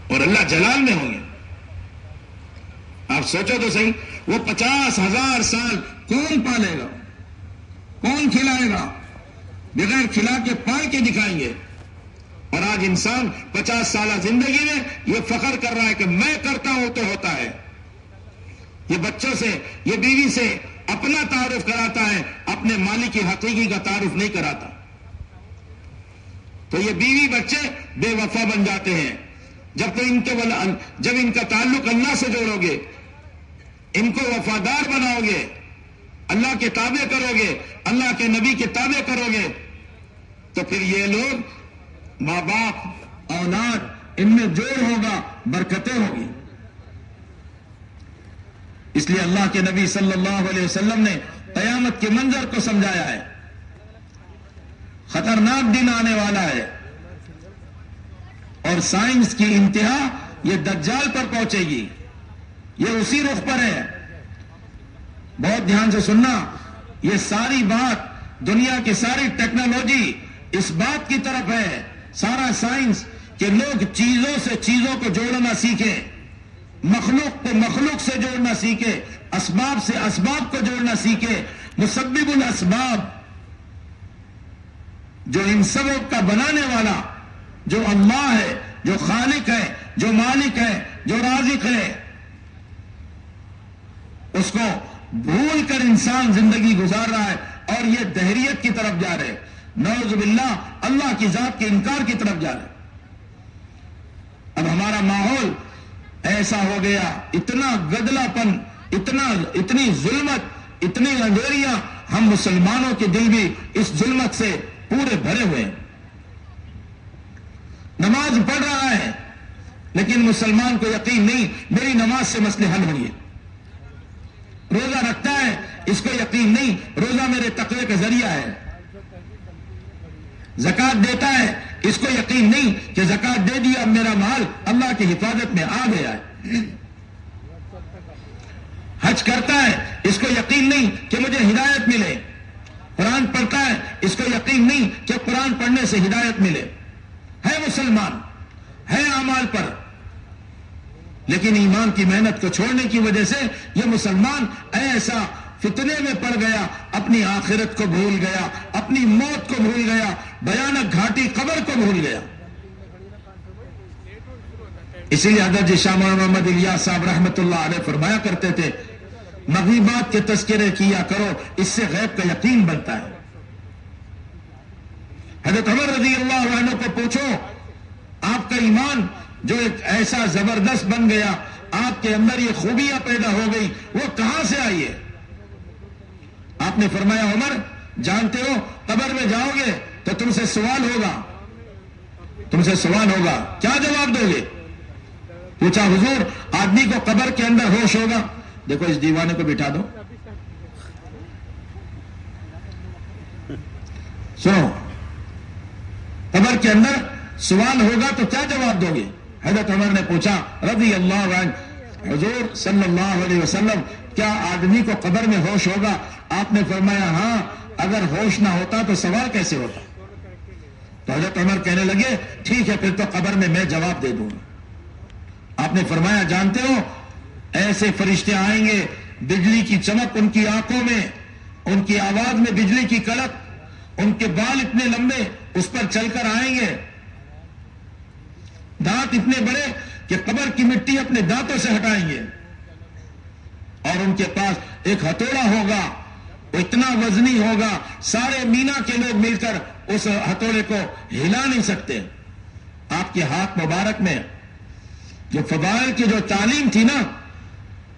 اور اللہ جلال میں ہوں گے. آپ سوچو تو صحیح، وہ 50,000 سال کون پالے گا، کون کھلائے گا؟ بغیر کھلا کے پال کے دکھائیں گے. اور آج انسان 50 سالہ زندگی میں یہ فخر کر رہا ہے کہ میں کرتا ہوں تو ہوتا ہے. یہ بچوں سے، یہ بیوی سے اپنا تعارف کراتا ہے، اپنے مالک کی حقیقی کا تعارف نہیں کراتا. تو یہ بیوی بچے بے وفا بن جاتے ہیں. جب ان کا تعلق اللہ سے جوڑو گے، ان کو وفادار بناؤ گے، اللہ کے تابع کرو گے، اللہ کے نبی کے تابع کرو گے، تو پھر یہ لوگ ماں باپ اولاد ان میں جوڑ ہوگا، برکتیں ہوگی۔ اس لیے اللہ کے نبی صلی اللہ علیہ وسلم نے قیامت کے منظر کو سمجھایا ہے۔ خطرناک دن آنے والا ہے، اور سائنس کی انتہا یہ دجال پر پہنچے گی، یہ اسی رخ پر ہے۔ بہت دھیان سے سننا، یہ ساری بات، دنیا کی ساری ٹیکنالوجی اس بات کی طرف ہے، سارا سائنس، کہ لوگ چیزوں سے چیزوں کو جوڑنا سیکھیں، مخلوق کو مخلوق سے جوڑنا سیکھے، اسباب سے اسباب کو جوڑنا سیکھے، مسبب الاسباب، جو ان سبب کا بنانے والا جو اللہ ہے، جو خالق ہے، جو مالک ہے، جو رازق ہے، اس کو بھول کر انسان زندگی گزار رہا ہے، اور یہ دہریت کی طرف جا رہے، نعوذ باللہ، اللہ کی ذات کے انکار کی طرف جا رہے۔ اب ہمارا ماحول ایسا ہو گیا، اتنا گدلا پن، اتنی ظلمت، اتنی اندھیریاں، ہم مسلمانوں کے دل بھی اس ظلمت سے پورے بھرے ہوئے ہیں۔ نماز پڑھ رہا ہے لیکن مسلمان کو یقین نہیں میری نماز سے مسئلے حل ہوں گے، روزہ رکھتا ہے اس کو یقین نہیں روزہ میرے تقوی کا ذریعہ ہے، زکات دیتا ہے اس کو یقین نہیں کہ زکات دے دیا اب میرا مال اللہ کی حفاظت میں آ گیا ہے، حج کرتا ہے اس کو یقین نہیں کہ مجھے ہدایت ملے، قرآن پڑھتا ہے اس کو یقین نہیں کہ قرآن پڑھنے سے ہدایت ملے، ہے مسلمان، ہے اعمال پر، لیکن ایمان کی محنت کو چھوڑنے کی وجہ سے یہ مسلمان ایسا فتنے میں پڑ گیا، اپنی آخرت کو بھول گیا، اپنی موت کو بھول گیا، بھیانک گھاٹی قبر کو بھول گیا۔ اسی لیے حضرت شاہ محمد الیاس صاحب رحمت اللہ علیہ فرمایا کرتے تھے، مغیبات کے تذکرے کیا کرو، اس سے غیب کا یقین بنتا ہے۔ حضرت عمر رضی اللہ عنہ کو پوچھو، آپ کا ایمان جو ایک ایسا زبردست بن گیا، آپ کے اندر یہ خوبیاں پیدا ہو گئی، وہ کہاں سے آئی ہے؟ آپ نے فرمایا، عمر جانتے ہو قبر میں جاؤ گے تو تم سے سوال ہوگا، تم سے سوال ہوگا، کیا جواب دو گے؟ پوچھا، حضور آدمی کو قبر کے اندر ہوش ہوگا؟ دیکھو اس دیوانے کو بٹھا دو، سنو، قبر کے اندر سوال ہوگا تو کیا جواب دو گے؟ حضرت عمر نے پوچھا رضی اللہ عنہ، حضور صلی اللہ علیہ وسلم کیا آدمی کو قبر میں ہوش ہوگا؟ آپ نے فرمایا ہاں، اگر ہوش نہ ہوتا تو سوال کیسے ہوتا؟ تو حضرت عمر کہنے لگے ٹھیک ہے پھر تو قبر میں جواب دے دوں گا۔ آپ نے فرمایا جانتے ہو ایسے فرشتے آئیں گے، بجلی کی چمک ان کی آنکھوں میں، ان کی آواز میں بجلی کی کڑک، ان کے بال اتنے لمبے اس پر چل کر آئیں گے، دانت اتنے بڑے کہ قبر کی مٹی اپنے دانتوں سے ہٹائیں گے، اور ان کے پاس ایک ہتھوڑا ہوگا، وہ اتنا وزنی ہوگا سارے مینا کے لوگ مل کر اس ہتھوڑے کو ہلا نہیں سکتے۔ آپ کے ہاتھ مبارک میں جو فضائل کی جو تعلیم تھی نا،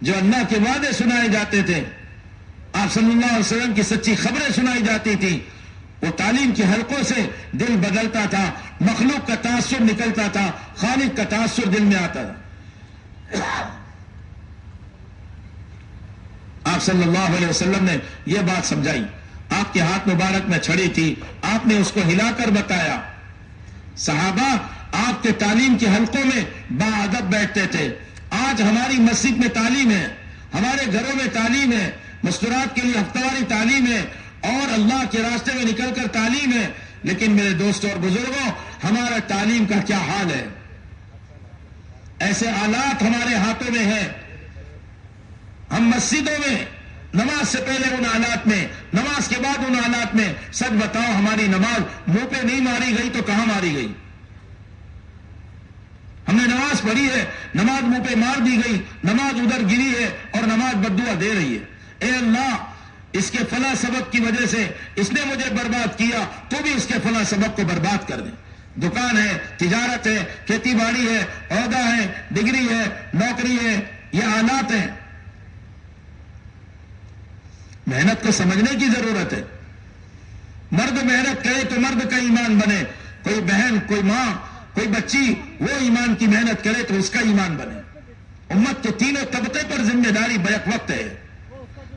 جو اللہ کے وعدے سنائے جاتے تھے، آپ صلی اللہ علیہ وسلم کی سچی خبریں سنائی جاتی تھی، وہ تعلیم کے حلقوں سے دل بدلتا تھا، مخلوق کا تاثر نکلتا تھا، خالق کا تاثر دل میں آتا تھا۔ آپ صلی اللہ علیہ وسلم نے یہ بات سمجھائی، آپ کے ہاتھ مبارک میں چھڑی تھی، آپ نے اس کو ہلا کر بتایا، صحابہ آپ کے تعلیم کے حلقوں میں باادب بیٹھتے تھے۔ آج ہماری مسجد میں تعلیم ہے، ہمارے گھروں میں تعلیم ہے، مستورات کے لیے ہفتہ تعلیم ہے، اور اللہ کے راستے میں نکل کر تعلیم ہے، لیکن میرے دوستوں اور بزرگوں ہمارا تعلیم کا کیا حال ہے؟ ایسے آلات ہمارے ہاتھوں میں ہیں، ہم مسجدوں میں نماز سے پہلے ان آلات میں، نماز کے بعد ان آلات میں، سچ بتاؤ ہماری نماز منہ پہ نہیں ماری گئی تو کہاں ماری گئی؟ ہم نے نماز پڑھی ہے، نماز منہ پہ مار دی گئی، نماز ادھر گری ہے اور نماز بددعا دے رہی ہے، اے اللہ اس کے فلاں سبب کی وجہ سے اس نے مجھے برباد کیا، تو بھی اس کے فلاں سبب کو برباد کر دے۔ دکان ہے، تجارت ہے، کھیتی باڑی ہے، عہدہ ہے، ڈگری ہے، نوکری ہے، یہ آلات ہیں. محنت کو سمجھنے کی ضرورت ہے. مرد محنت کرے تو مرد کا ایمان بنے. کوئی بہن، کوئی ماں، کوئی بچی وہ ایمان کی محنت کرے تو اس کا ایمان بنے. امت کے تینوں طبقے پر ذمہ داری بیک وقت ہے،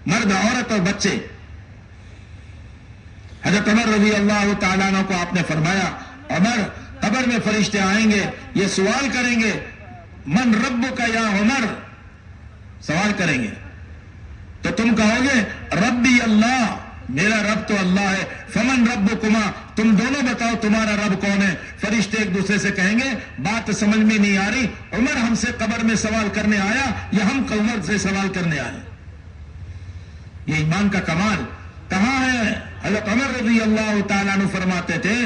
مرد، عورت اور بچے. حضرت عمر رضی اللہ تعالیٰ عنہ کو آپ نے فرمایا، عمر، قبر میں فرشتے آئیں گے، یہ سوال کریں گے، من ربک یا عمر، سوال کریں گے تو تم کہو گے ربی اللہ، میرا رب تو اللہ ہے. فمن ربکما، تم دونوں بتاؤ تمہارا رب کون ہے. فرشتے ایک دوسرے سے کہیں گے بات سمجھ میں نہیں آ رہی، عمر ہم سے قبر میں سوال کرنے آیا یا ہم عمر سے سوال کرنے آئے. یہ ایمان کا کمال کہاں ہے؟ حضرت عمر رضی اللہ تعالیٰ عنہ فرماتے تھے،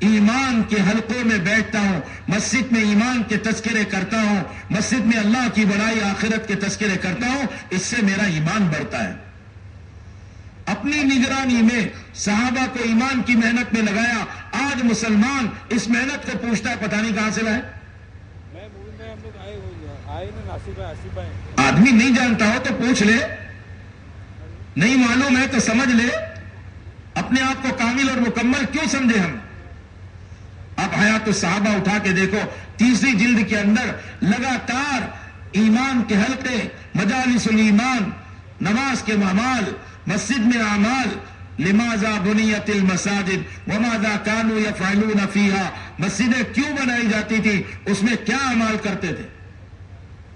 ایمان کے حلقوں میں بیٹھتا ہوں، مسجد میں ایمان کے تذکرے کرتا ہوں، مسجد میں اللہ کی بڑائی آخرت کے تذکرے کرتا ہوں، اس سے میرا ایمان بڑھتا ہے. اپنی نگرانی میں صحابہ کو ایمان کی محنت میں لگایا. آج مسلمان اس محنت کو پوچھتا ہے پتہ نہیں کہاں سے لائے. آدمی نہیں جانتا ہو تو پوچھ لے، نہیں معلوم ہے تو سمجھ لے. اپنے آپ کو کامل اور مکمل کیوں سمجھے ہم؟ آپ حیات الصحابہ اٹھا کے دیکھو، 3 جلد کے اندر لگاتار ایمان کے حلقے، مجالس الایمان، نماز کے اعمال، مسجد میں اعمال، لماذا بنیت المساجد وماذا كانوا يفعلون فيها، مسجدیں کیوں بنائی جاتی تھی، اس میں کیا اعمال کرتے تھے.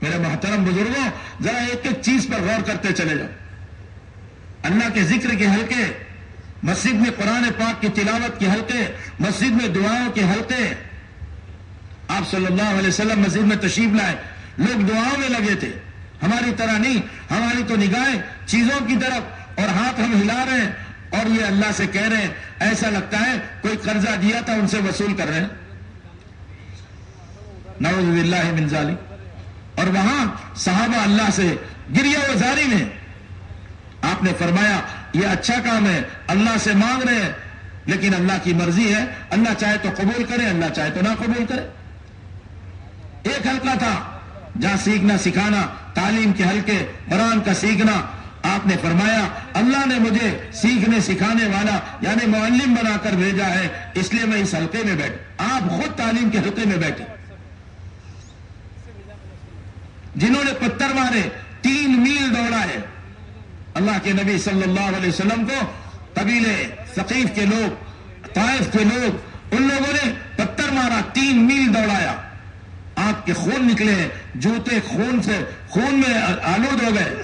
میرے محترم بزرگوں، ذرا ایک ایک چیز پر غور کرتے چلے جاؤ. اللہ کے ذکر کے حلقے، مسجد میں قرآن پاک کی تلاوت کے حلقے، مسجد میں دعاؤں کے حلقے. آپ صلی اللہ علیہ وسلم مسجد میں تشریف لائے، لوگ دعاؤں میں لگے تھے. ہماری طرح نہیں، ہماری تو نگاہیں چیزوں کی طرف اور ہاتھ ہم ہلا رہے ہیں اور یہ اللہ سے کہہ رہے ہیں. ایسا لگتا ہے کوئی قرضہ دیا تھا ان سے وصول کر رہے ہیں. نعوذ باللہ من ذالک. اور وہاں صحابہ اللہ سے گریہ وزاری میں آپ نے فرمایا یہ اچھا کام ہے، اللہ سے مانگ رہے ہیں، لیکن اللہ کی مرضی ہے، اللہ چاہے تو قبول کرے، اللہ چاہے تو نہ قبول کرے. ایک حلقہ تھا جہاں سیکھنا سکھانا، تعلیم کے حلقے، قرآن کا سیکھنا. آپ نے فرمایا اللہ نے مجھے سیکھنے سکھانے والا یعنی معلم بنا کر بھیجا ہے، اس لیے میں اس حلقے میں بیٹھا. آپ خود تعلیم کے حلقے میں بیٹھے. جنہوں نے پتھر مارے، 3 میل دوڑا ہے اللہ کے نبی صلی اللہ علیہ وسلم کو، قبیلے ثقیف کے لوگ، طائف کے لوگ، ان لوگوں نے پتھر مارا، 3 میل دوڑایا. آنکھ کے خون نکلے، جوتے خون میں آلود ہو گئے.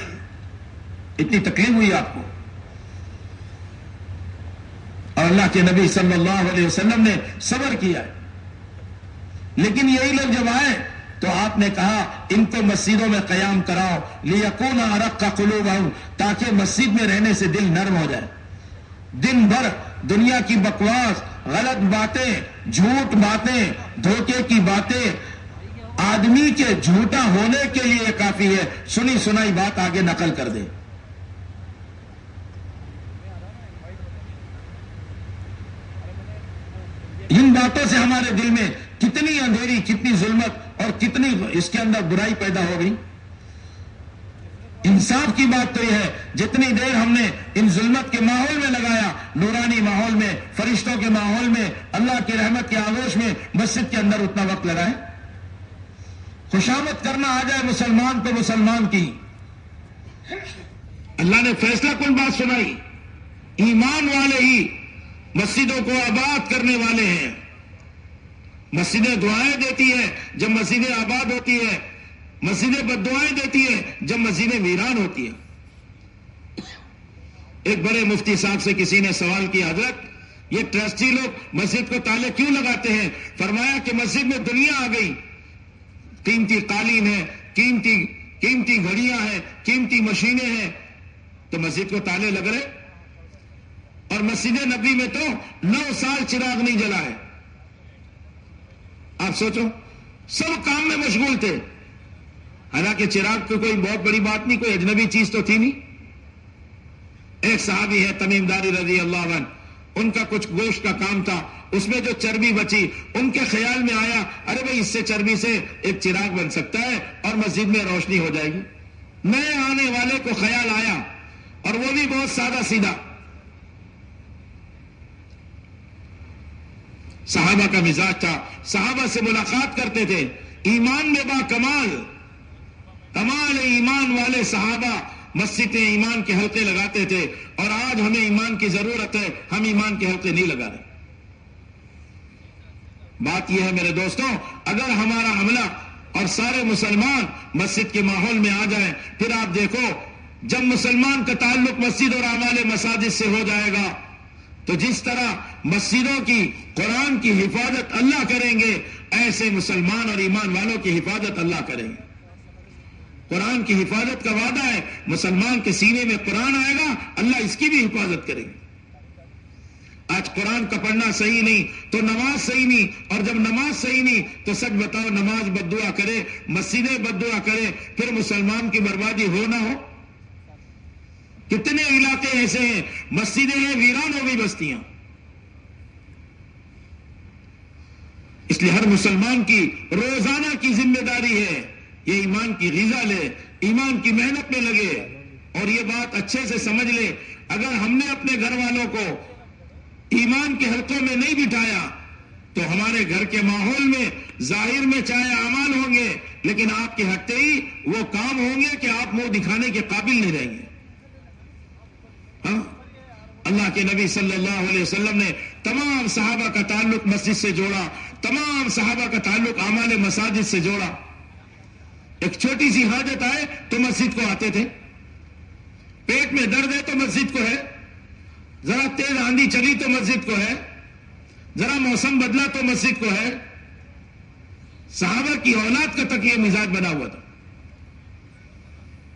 اتنی تکلیف ہوئی آپ کو. اور اللہ کے نبی صلی اللہ علیہ وسلم نے صبر کیا ہے. لیکن یہی لوگ جب آئے تو آپ نے کہا ان کو مسجدوں میں قیام کراؤ، لیکون ارق قلوبہم، تاکہ مسجد میں رہنے سے دل نرم ہو جائے. دن بھر دنیا کی بکواس، غلط باتیں، جھوٹ باتیں، دھوکے کی باتیں، آدمی کے جھوٹا ہونے کے لیے کافی ہے سنی سنائی بات آگے نقل کر دے. ان باتوں سے ہمارے دل میں کتنی اندھیری، کتنی ظلمت اور کتنی اس کے اندر برائی پیدا ہو گئی. انصاف کی بات تو یہ ہے جتنی دیر ہم نے ان ظلمت کے ماحول میں لگایا، نورانی ماحول میں، فرشتوں کے ماحول میں، اللہ کی رحمت کے آغوش میں، مسجد کے اندر اتنا وقت لگائے. خوشامد کرنا آ جائے مسلمان کو مسلمان کی. اللہ نے فیصلہ کن بات سنائی، ایمان والے ہی مسجدوں کو آباد کرنے والے ہیں. مسجدیں دعائیں دیتی ہیں جب مسجدیں آباد ہوتی ہیں، مسجدیں بددعائیں دیتی ہیں جب مسجدیں ویران ہوتی ہیں. ایک بڑے مفتی صاحب سے کسی نے سوال کیا، حضرت یہ ٹرسٹی لوگ مسجد کو تالے کیوں لگاتے ہیں؟ فرمایا کہ مسجد میں دنیا آ گئی، قیمتی قالین ہے، قیمتی گھڑیاں ہیں، قیمتی مشینیں ہیں، تو مسجد کو تالے لگ رہے. اور مسجد نبی میں تو 9 سال چراغ نہیں جلا ہے. آپ سوچو، سب کام میں مشغول تھے. حالانکہ چراغ کو کوئی بہت بڑی بات نہیں، کوئی اجنبی چیز تو تھی نہیں. ایک صحابی ہے تمیم داری رضی اللہ عنہ، ان کا کچھ گوشت کا کام تھا اس میں جو چربی بچی، ان کے خیال میں آیا ارے بھائی اس سے چربی سے ایک چراغ بن سکتا ہے اور مسجد میں روشنی ہو جائے گی. نئے آنے والے کو خیال آیا، اور وہ بھی بہت سادہ سیدھا. صحابہ کا مزاج تھا، صحابہ سے ملاقات کرتے تھے، ایمان میں با کمال ایمان والے صحابہ مسجد ایمان کے حلقے لگاتے تھے. اور آج ہمیں ایمان کی ضرورت ہے، ہم ایمان کے حلقے نہیں لگا رہے. بات یہ ہے میرے دوستوں، اگر ہمارا عملہ اور سارے مسلمان مسجد کے ماحول میں آ جائیں، پھر آپ دیکھو جب مسلمان کا تعلق مسجد اور اعمال مساجد سے ہو جائے گا تو جس طرح مسجدوں کی قرآن کی حفاظت اللہ کریں گے، ایسے مسلمان اور ایمان والوں کی حفاظت اللہ کریں گے. قرآن کی حفاظت کا وعدہ ہے، مسلمان کے سینے میں قرآن آئے گا، اللہ اس کی بھی حفاظت کرے گا. آج قرآن کا پڑھنا صحیح نہیں تو نماز صحیح نہیں، اور جب نماز صحیح نہیں تو سچ بتاؤ نماز بد دعا کرے، مسجدیں بد دعا کرے، پھر مسلمان کی بربادی ہو نہ ہو. کتنے علاقے ایسے ہیں مسجدیں ہیں ویران ہو گئی بستیاں. اس لیے ہر مسلمان کی روزانہ کی ذمہ داری ہے یہ ایمان کی غذا لے، ایمان کی محنت میں لگے. اور یہ بات اچھے سے سمجھ لے، اگر ہم نے اپنے گھر والوں کو ایمان کے حلقوں میں نہیں بٹھایا تو ہمارے گھر کے ماحول میں ظاہر میں چاہے اعمال ہوں گے، لیکن آپ کے ہٹتے ہی وہ کام ہوں گے کہ آپ منہ دکھانے کے قابل نہیں رہیں گے. اللہ کے نبی صلی اللہ علیہ وسلم نے تمام صحابہ کا تعلق مسجد سے جوڑا، تمام صحابہ کا تعلق اعمال مساجد سے جوڑا. ایک چھوٹی سی حاجت آئے تو مسجد کو آتے تھے، پیٹ میں درد ہے تو مسجد کو ہے، ذرا تیز آندھی چلی تو مسجد کو ہے، ذرا موسم بدلا تو مسجد کو ہے. صحابہ کی اولاد کا تک یہ مزاج بنا ہوا تھا.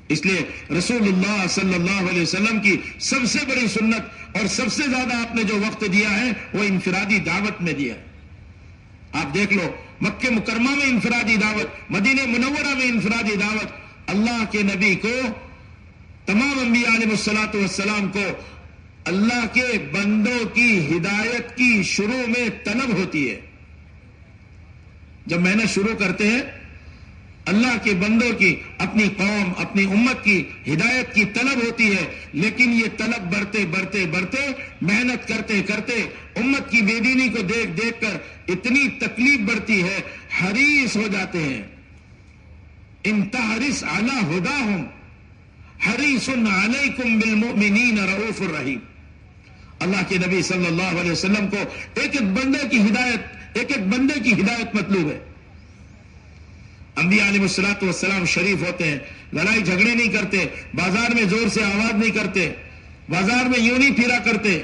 اس لیے رسول اللہ صلی اللہ علیہ وسلم کی سب سے بڑی سنت اور سب سے زیادہ آپ نے جو وقت دیا ہے وہ انفرادی دعوت میں دیا ہے. آپ دیکھ لو مکہ مکرمہ میں انفرادی دعوت، مدینہ منورہ میں انفرادی دعوت. اللہ کے نبی کو، تمام انبیاء علیہ الصلوۃ والسلام کو اللہ کے بندوں کی ہدایت کی شروع میں طلب ہوتی ہے. جب محنت شروع کرتے ہیں اللہ کے بندوں کی، اپنی قوم اپنی امت کی ہدایت کی طلب ہوتی ہے، لیکن یہ طلب بڑھتے بڑھتے بڑھتے محنت کرتے کرتے امت کی بے دینی کو دیکھ دیکھ کر اتنی تکلیف بڑھتی ہے، حریص ہو جاتے ہیں. ان تحرص علی ہداہم حریص علیکم بالمؤمنین رؤوف الرحیم. اللہ کے نبی صلی اللہ علیہ وسلم کو ایک ایک بندے کی ہدایت، ایک ایک بندے کی ہدایت مطلوب ہے. انبیاء علیہ الصلوۃ والسلام شریف ہوتے ہیں، لڑائی جھگڑے نہیں کرتے، بازار میں زور سے آواز نہیں کرتے، بازار میں یوں نہیں پھرا کرتے.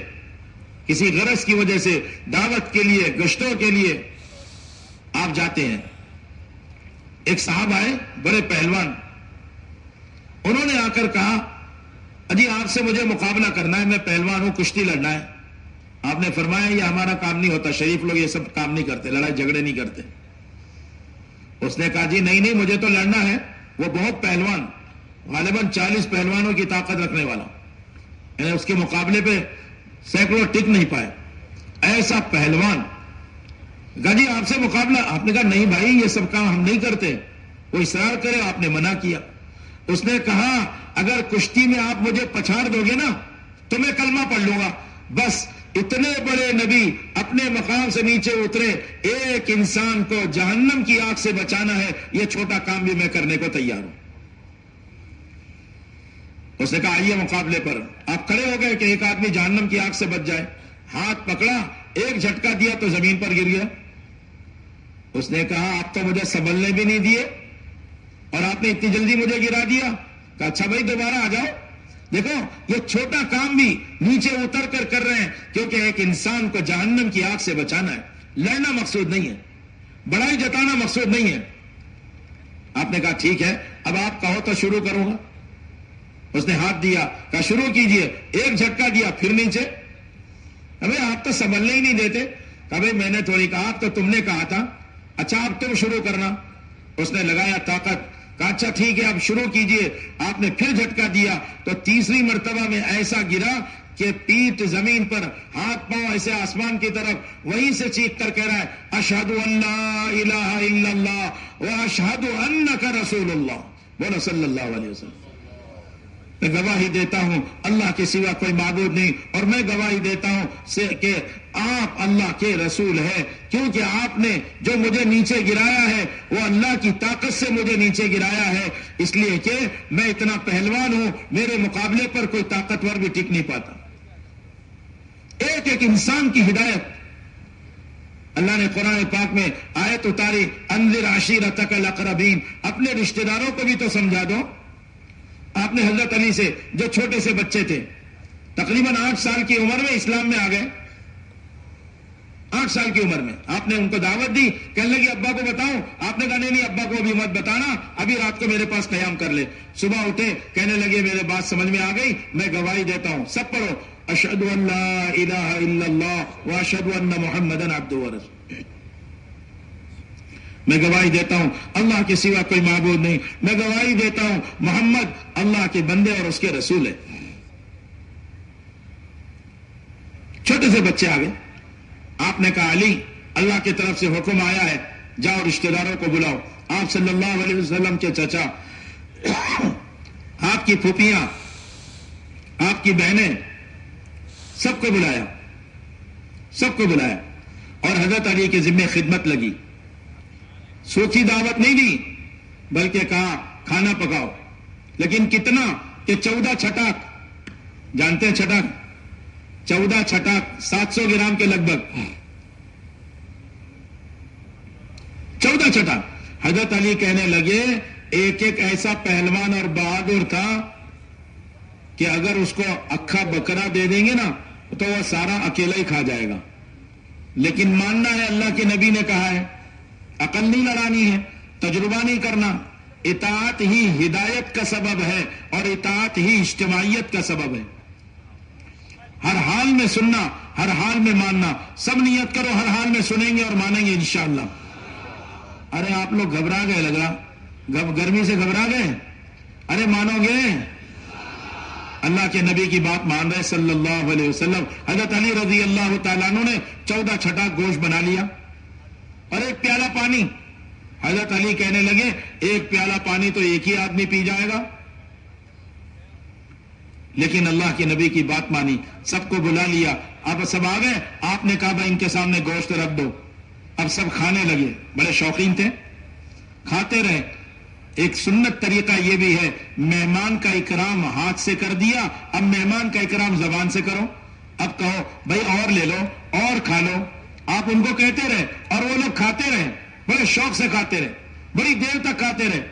کسی غرض کی وجہ سے دعوت کے لیے، گشتوں کے لیے آپ جاتے ہیں. ایک صاحب آئے بڑے پہلوان، انہوں نے آ کر کہا اجی آپ سے مجھے مقابلہ کرنا ہے، میں پہلوان ہوں، کشتی لڑنا ہے. آپ نے فرمایا یہ ہمارا کام نہیں ہوتا، شریف لوگ یہ سب کام نہیں کرتے، لڑائی جھگڑے نہیں کرتے. اس نے کہا جی نہیں مجھے تو لڑنا ہے. وہ بہت پہلوان، غالباً 40 پہلوانوں کی طاقت رکھنے والا، یعنی اس کے مقابلے پہ سینکڑوں ٹک نہیں پائے، ایسا پہلوان. کہا جی آپ سے مقابلہ. آپ نے کہا نہیں بھائی یہ سب کام ہم نہیں کرتے. وہ اصرار کرے، آپ نے منع کیا. اس نے کہا اگر کشتی میں آپ مجھے پچھاڑ دو گے نا تو میں کلمہ پڑھ لوں گا. بس اتنے بڑے نبی اپنے مقام سے نیچے اترے، ایک انسان کو جہنم کی آگ سے بچانا ہے، یہ چھوٹا کام بھی میں کرنے کو تیار ہوں. اس نے کہا آئیے مقابلے پر. آپ کھڑے ہو گئے کہ ایک آدمی جہنم کی آگ سے بچ جائے. ہاتھ پکڑا، ایک جھٹکا دیا تو زمین پر گر گیا. اس نے کہا آپ تو مجھے سنبھلنے بھی نہیں دیے اور آپ نے اتنی جلدی مجھے گرا دیا. کہا اچھا بھائی دوبارہ آ جاؤ. دیکھو یہ چھوٹا کام بھی نیچے اتر کر کر رہے ہیں، کیونکہ ایک انسان کو جہنم کی آگ سے بچانا ہے. لڑنا مقصود نہیں ہے، بڑائی جتانا مقصود نہیں ہے. آپ نے کہا ٹھیک ہے اب آپ کہو تو شروع کروں گا. اس نے ہاتھ دیا، کہا شروع کیجئے. ایک جھٹکا دیا، پھر نیچے. ابھی آپ تو سنبھلنے ہی نہیں دیتے. کہا بھائی میں نے تھوڑی کہا، آپ تو تم نے کہا تھا. اچھا اب تم شروع کرنا. اس نے لگایا طاقت. کہا اچھا ٹھیک ہے اب شروع کیجئے. آپ نے پھر جھٹکا دیا تو تیسری مرتبہ میں ایسا گرا کہ پیٹھ زمین پر، ہاتھ پاؤں ایسے آسمان کی طرف، وہیں سے چیخ کر کہہ رہا ہے اشہد ان لا الہ الا اللہ واشہد انک رسول اللہ. بولو صلی اللہ علیہ وسلم. میں گواہی دیتا ہوں اللہ کے سوا کوئی معبود نہیں، اور میں گواہی دیتا ہوں کہ آپ اللہ کے رسول ہیں، کیونکہ آپ نے جو مجھے نیچے گرایا ہے وہ اللہ کی طاقت سے مجھے نیچے گرایا ہے، اس لیے کہ میں اتنا پہلوان ہوں، میرے مقابلے پر کوئی طاقتور بھی ٹک نہیں پاتا. ایک ایک انسان کی ہدایت اللہ نے قرآن پاک میں آیت اتاری، انذر عشیرتک الاقربین، اپنے رشتہ داروں کو بھی تو سمجھا دو. آپ نے حضرت علی سے، جو چھوٹے سے بچے تھے، تقریباً 8 سال کی عمر میں اسلام میں آ گئے، 8 سال کی عمر میں آپ نے ان کو دعوت دی، کہنے لگے ابا کو بتاؤں، آپ نے کہا نہیں ابا کو ابھی مت بتانا، ابھی رات کو میرے پاس قیام کر لے. صبح اٹھے، کہنے لگے میرے بات سمجھ میں آ گئی، میں گواہی دیتا ہوں. سب پڑھو اشہد ان لا الہ الا اللہ واشہد ان محمدا عبدہ ورسولہ. میں گواہی دیتا ہوں اللہ کے سوا کوئی معبود نہیں، میں گواہی دیتا ہوں محمد اللہ کے بندے اور اس کے رسول ہے. چھوٹے سے بچے آ گئے، آپ نے کہا علی اللہ کی طرف سے حکم آیا ہے، جاؤ رشتہ داروں کو بلاؤ. آپ صلی اللہ علیہ وسلم کے چچا، آپ کی پھوپھیاں، آپ کی بہنیں، سب کو بلایا، سب کو بلایا، اور حضرت علی کے ذمہ خدمت لگی. سوچی دعوت نہیں دی، بلکہ کہا کھانا پکاؤ. لیکن کتنا کہ 14 چھٹاک، جانتے ہیں چھٹاک، 14 چھٹاک 700 گرام کے لگ بھگ، 14 چھٹاک. حضرت علی کہنے لگے ایک ایک ایسا پہلوان اور بہادر تھا کہ اگر اس کو اکھا بکرا دے دیں گے نا تو وہ سارا اکیلا ہی کھا جائے گا. لیکن ماننا ہے اللہ کے نبی نے کہا ہے، عقل نہیں لڑانی ہے، تجربہ نہیں کرنا. اطاعت ہی ہدایت کا سبب ہے اور اطاعت ہی اجتماعیت کا سبب ہے. ہر حال میں سننا، ہر حال میں ماننا. سب نیت کرو ہر حال میں سنیں گے اور مانیں گے انشاءاللہ. ارے آپ لوگ گھبرا گئے لگ رہا، گرمی سے گھبرا گئے. ارے مانو گے؟ اللہ کے نبی کی بات مان رہے صلی اللہ علیہ وسلم. حضرت علی رضی اللہ تعالیٰ عنہ نے 14 چھٹا گوشت بنا لیا اور ایک پیالہ پانی. حضرت علی کہنے لگے ایک پیالہ پانی تو ایک ہی آدمی پی جائے گا. لیکن اللہ کے نبی کی بات مانی، سب کو بلا لیا. اب سب آ گئے، آپ نے کہا بھائی ان کے سامنے گوشت رکھ دو. اب سب کھانے لگے، بڑے شوقین تھے، کھاتے رہے. ایک سنت طریقہ یہ بھی ہے، مہمان کا اکرام ہاتھ سے کر دیا، اب مہمان کا اکرام زبان سے کرو. اب کہو بھائی اور لے لو اور کھا لو. آپ ان کو کہتے رہے اور وہ لوگ کھاتے رہے، بڑے شوق سے کھاتے رہے، بڑی دیر تک کھاتے رہے.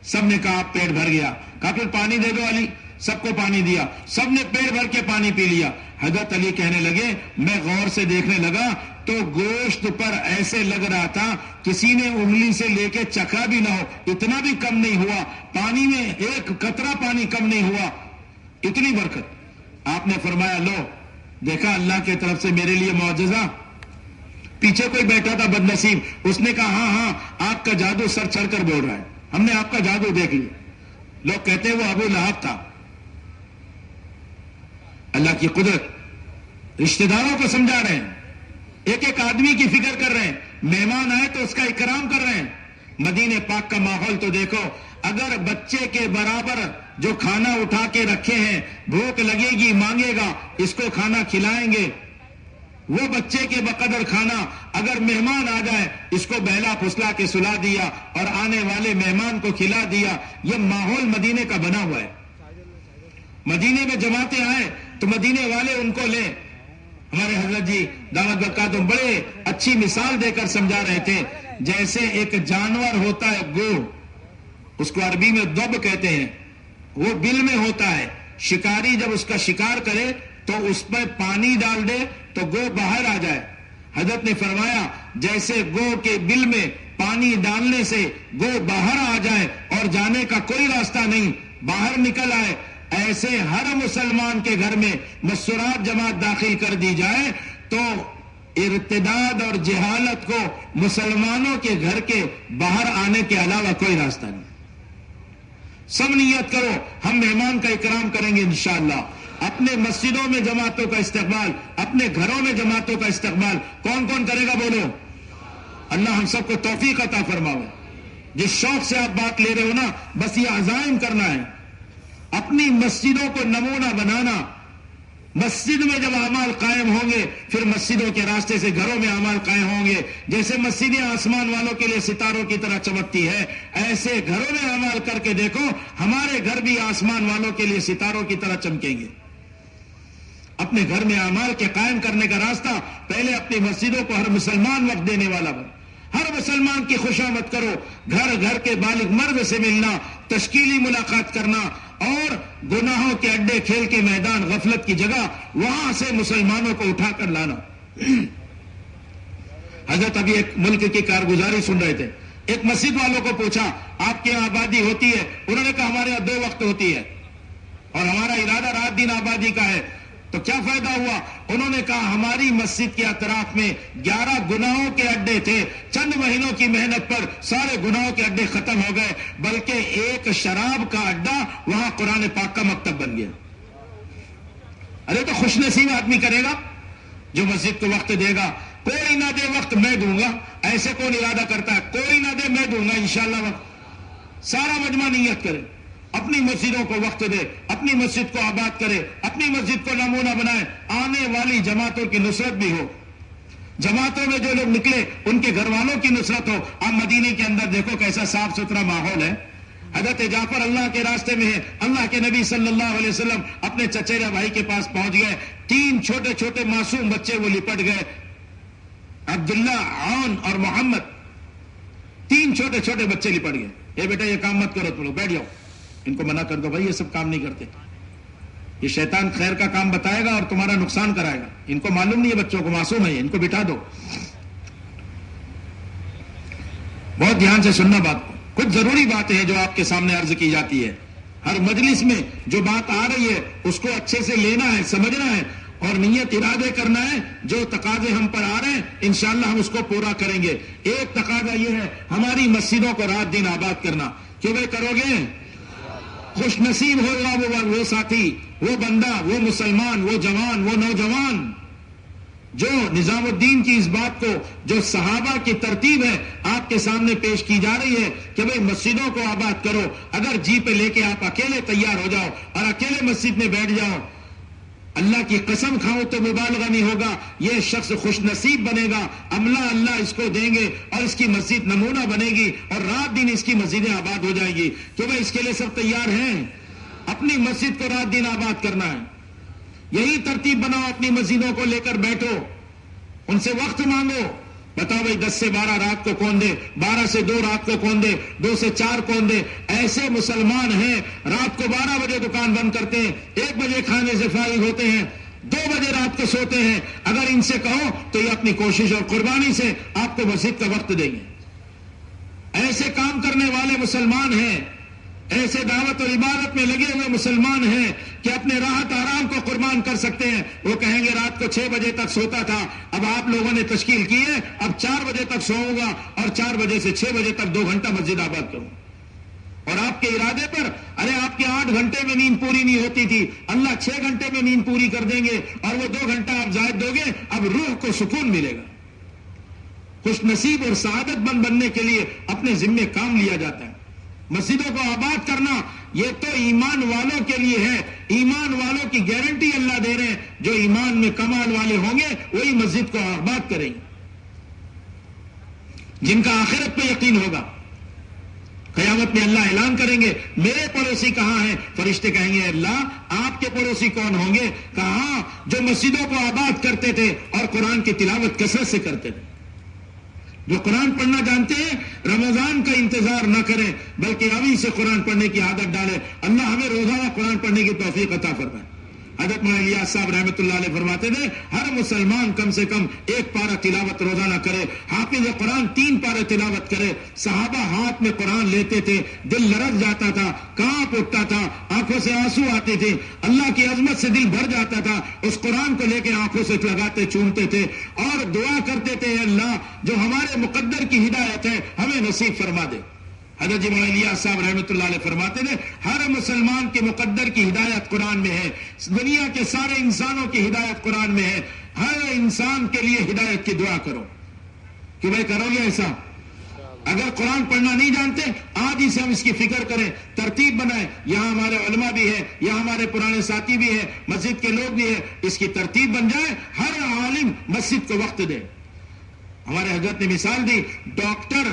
سب نے کہا پیٹ بھر گیا. کہا پھر پانی دے دو علی. سب کو پانی دیا، سب نے پیٹ بھر کے پانی پی لیا. حضرت علی کہنے لگے میں غور سے دیکھنے لگا تو گوشت پر ایسے لگ رہا تھا کسی نے انگلی سے لے کے چکھا بھی نہ ہو، اتنا بھی کم نہیں ہوا. پانی میں ایک قطرہ پانی کم نہیں ہوا، اتنی برکت. آپ نے فرمایا لو، دیکھا اللہ کی طرف سے میرے لیے معجزہ. پیچھے کوئی بیٹھا تھا بد نصیب، اس نے کہا ہاں آپ کا جادو سر چڑھ کر بول رہا ہے، ہم نے آپ کا جادو دیکھ لیا. لوگ کہتے ہیں وہ ابو لہب تھا. اللہ کی قدرت، رشتہ داروں کو سمجھا رہے ہیں، ایک ایک آدمی کی فکر کر رہے ہیں. مہمان آئے تو اس کا اکرام کر رہے ہیں. مدینے پاک کا ماحول تو دیکھو. اگر بچے کے برابر جو کھانا اٹھا کے رکھے ہیں، بھوک لگے گی مانگے گا، اس کو کھانا کھلائیں گے. وہ بچے کے بقدر کھانا، اگر مہمان آ جائے اس کو بہلا پھسلا کے سلا دیا اور آنے والے مہمان کو کھلا دیا. یہ ماحول مدینے کا بنا ہوا ہے. مدینے میں جماعتیں آئے تو مدینے والے ان کو لیں. ہمارے حضرت جی دعوت برکاتہم بڑے اچھی مثال دے کر سمجھا رہے تھے. جیسے ایک جانور ہوتا ہے گو، اس کو عربی میں دب کہتے ہیں، وہ بل میں ہوتا ہے. شکاری جب اس کا شکار کرے تو اس پر پانی ڈال دے تو گو باہر آ جائے. حضرت نے فرمایا جیسے گو کے بل میں پانی ڈالنے سے گو باہر آ جائے اور جانے کا کوئی راستہ نہیں، باہر نکل آئے، ایسے ہر مسلمان کے گھر میں مسرات جماعت داخل کر دی جائے تو ارتداد اور جہالت کو مسلمانوں کے گھر کے باہر آنے کے علاوہ کوئی راستہ نہیں. سب نیت کرو ہم مہمان کا اکرام کریں گے انشاءاللہ. اپنے مسجدوں میں جماعتوں کا استقبال، اپنے گھروں میں جماعتوں کا استقبال کون کون کرے گا بولو؟ اللہ ہم سب کو توفیق عطا فرماؤ. جس شوق سے آپ بات لے رہے ہو نا، بس یہ عزائم کرنا ہے، اپنی مسجدوں کو نمونہ بنانا. مسجد میں جب اعمال قائم ہوں گے پھر مسجدوں کے راستے سے گھروں میں اعمال قائم ہوں گے. جیسے مسجدیں آسمان والوں کے لیے ستاروں کی طرح چمکتی ہے، ایسے گھروں میں اعمال کر کے دیکھو، ہمارے گھر بھی آسمان والوں کے لیے ستاروں کی طرح چمکیں گے. اپنے گھر میں اعمال کے قائم کرنے کا راستہ، پہلے اپنی مسجدوں کو ہر مسلمان وقت دینے والا بن، ہر مسلمان کی خوشامد کرو. گھر گھر کے بالغ مرد سے ملنا، تشکیلی ملاقات کرنا، اور گناہوں کے اڈے، کھیل کے میدان، غفلت کی جگہ، وہاں سے مسلمانوں کو اٹھا کر لانا. حضرت ابھی ایک ملک کی کارگزاری سن رہے تھے، ایک مسجد والوں کو پوچھا آپ کے یہاں آبادی ہوتی ہے؟ انہوں نے کہا ہمارے یہاں 2 وقت ہوتی ہے اور ہمارا ارادہ رات دن آبادی کا ہے. تو کیا فائدہ ہوا؟ انہوں نے کہا ہماری مسجد کے اطراف میں 11 گناہوں کے اڈے تھے، چند مہینوں کی محنت پر سارے گناہوں کے اڈے ختم ہو گئے، بلکہ ایک شراب کا اڈا وہاں قرآن پاک کا مکتب بن گیا. ارے تو خوش نصیب آدمی کرے گا جو مسجد کو وقت دے گا. کوئی نہ دے وقت میں دوں گا، ایسے کون ارادہ کرتا ہے؟ کوئی نہ دے میں دوں گا انشاءاللہ وقت. سارا مجمع نیت کرے، اپنی مسجدوں کو وقت دے، اپنی مسجد کو آباد کرے، اپنی مسجد کو نمونہ بنائے. آنے والی جماعتوں کی نصرت بھی ہو، جماعتوں میں جو لوگ نکلے ان کے گھر والوں کی نصرت ہو. آپ مدینے کے اندر دیکھو کیسا صاف ستھرا ماحول ہے. حضرت جعفر اللہ کے راستے میں ہے، اللہ کے نبی صلی اللہ علیہ وسلم اپنے چچیرے بھائی کے پاس پہنچ گئے. 3 چھوٹے چھوٹے معصوم بچے وہ لپٹ گئے، عبداللہ، عون اور محمد. 3 چھوٹے چھوٹے بچے لپٹ گئے. اے بیٹا یہ کام مت کرو، تم لوگ بیٹھ جاؤ. ان کو منع کر دو، بھائی یہ سب کام نہیں کرتے، یہ شیطان خیر کا کام بتائے گا اور تمہارا نقصان کرائے گا. ان کو معلوم نہیں ہے، بچوں کو معصوم ہے، ان کو بٹھا دو. بہت دھیان سے سننا بات کو، کچھ ضروری باتیں ہیں جو آپ کے سامنے عرض کی جاتی ہے. ہر مجلس میں جو بات آ رہی ہے اس کو اچھے سے لینا ہے، سمجھنا ہے اور نیت ارادے کرنا ہے. جو تقاضے ہم پر آ رہے ہیں انشاءاللہ ہم اس کو پورا کریں گے. ایک تقاضا یہ ہے ہماری مسجدوں کو رات دن آباد کرنا. کیوں بھائی کرو گے؟ خوش نصیب ہوگا وہ ساتھی، وہ بندہ، وہ مسلمان، وہ جوان، وہ نوجوان جو نظام الدین کی اس بات کو، جو صحابہ کی ترتیب ہے آپ کے سامنے پیش کی جا رہی ہے کہ بھئی مسجدوں کو آباد کرو. اگر جی پہ لے کے آپ اکیلے تیار ہو جاؤ اور اکیلے مسجد میں بیٹھ جاؤ، اللہ کی قسم کھاؤ تو مبالغہ نہیں ہوگا، یہ شخص خوش نصیب بنے گا. عملہ اللہ اس کو دیں گے اور اس کی مسجد نمونہ بنے گی اور رات دن اس کی مسجدیں آباد ہو جائیں گی. تو بھئی اس کے لیے سب تیار ہیں؟ اپنی مسجد کو رات دن آباد کرنا ہے. یہی ترتیب بناؤ، اپنی مسجدوں کو لے کر بیٹھو، ان سے وقت مانگو. بتاؤ بھائی 10 سے 12 رات کو کون دے، 12 سے 2 رات کو کون دے، 2 سے 4 کون دے. ایسے مسلمان ہیں رات کو 12 بجے دکان بند کرتے ہیں، 1 بجے کھانے سے فارغ ہوتے ہیں، 2 بجے رات کو سوتے ہیں. اگر ان سے کہو تو یہ اپنی کوشش اور قربانی سے آپ کو مسجد کا وقت دیں گے. ایسے کام کرنے والے مسلمان ہیں، ایسے دعوت اور عبادت میں لگے ہوئے مسلمان ہیں کہ اپنے راحت آرام کو قربان کر سکتے ہیں. وہ کہیں گے رات کو 6 بجے تک سوتا تھا، اب آپ لوگوں نے تشکیل کی ہے، اب 4 بجے تک سوؤں گا اور 4 بجے سے 6 بجے تک 2 گھنٹہ مسجد آباد کروں. اور آپ کے ارادے پر، ارے آپ کے 8 گھنٹے میں نیند پوری نہیں ہوتی تھی، اللہ 6 گھنٹے میں نیند پوری کر دیں گے اور وہ 2 گھنٹہ آپ زائد دو گے، اب روح کو سکون ملے گا. خوش نصیب اور سعادت مند بننے کے لیے اپنے ذمے کام لیا جاتا ہے. مسجدوں کو آباد کرنا یہ تو ایمان والوں کے لیے ہے. ایمان والوں کی گارنٹی اللہ دے رہے ہیں، جو ایمان میں کمال والے ہوں گے وہی مسجد کو آباد کریں گے. جن کا آخرت پہ یقین ہوگا، قیامت میں اللہ اعلان کریں گے میرے پڑوسی کہاں ہیں؟ فرشتے کہیں گے اللہ آپ کے پڑوسی کون ہوں گے؟ کہاں؟ جو مسجدوں کو آباد کرتے تھے اور قرآن کی تلاوت کثرت سے کرتے تھے. جو قرآن پڑھنا جانتے ہیں رمضان کا انتظار نہ کریں بلکہ ابھی سے قرآن پڑھنے کی عادت ڈالیں. اللہ ہمیں روزانہ قرآن پڑھنے کی توفیق عطا فرمائے. حضرت مولانا الیاس صاحب رحمۃ اللہ علیہ فرماتے تھے ہر مسلمان کم سے کم 1 پارہ تلاوت روزانہ کرے. حافظ قرآن 3 پارے تلاوت کرے. صحابہ ہاتھ میں قرآن لیتے تھے، دل لرز جاتا تھا، کانپ اٹھتا تھا، آنکھوں سے آنسو آتے تھے، اللہ کی عظمت سے دل بھر جاتا تھا. اس قرآن کو لے کے آنکھوں سے لگاتے چومتے تھے اور دعا کرتے تھے اللہ جو ہمارے مقدر کی ہدایت ہے ہمیں نصیب فرما دے. حضرت مولانا الیاس صاحب رحمۃ اللہ علیہ فرماتے تھے ہر مسلمان کے مقدر کی ہدایت قرآن میں ہے، دنیا کے سارے انسانوں کی ہدایت قرآن میں ہے، ہر انسان کے لیے ہدایت کی دعا کرو کہ بھائی کرو گے ایسا؟ اگر قرآن پڑھنا نہیں جانتے آج ہی سے ہم اس کی فکر کریں، ترتیب بنائیں، یہاں ہمارے علماء بھی ہیں، یہاں ہمارے پرانے ساتھی بھی ہیں، مسجد کے لوگ بھی ہیں، اس کی ترتیب بن جائے، ہر عالم مسجد کو وقت دے۔ ہمارے حضرت نے مثال دی، ڈاکٹر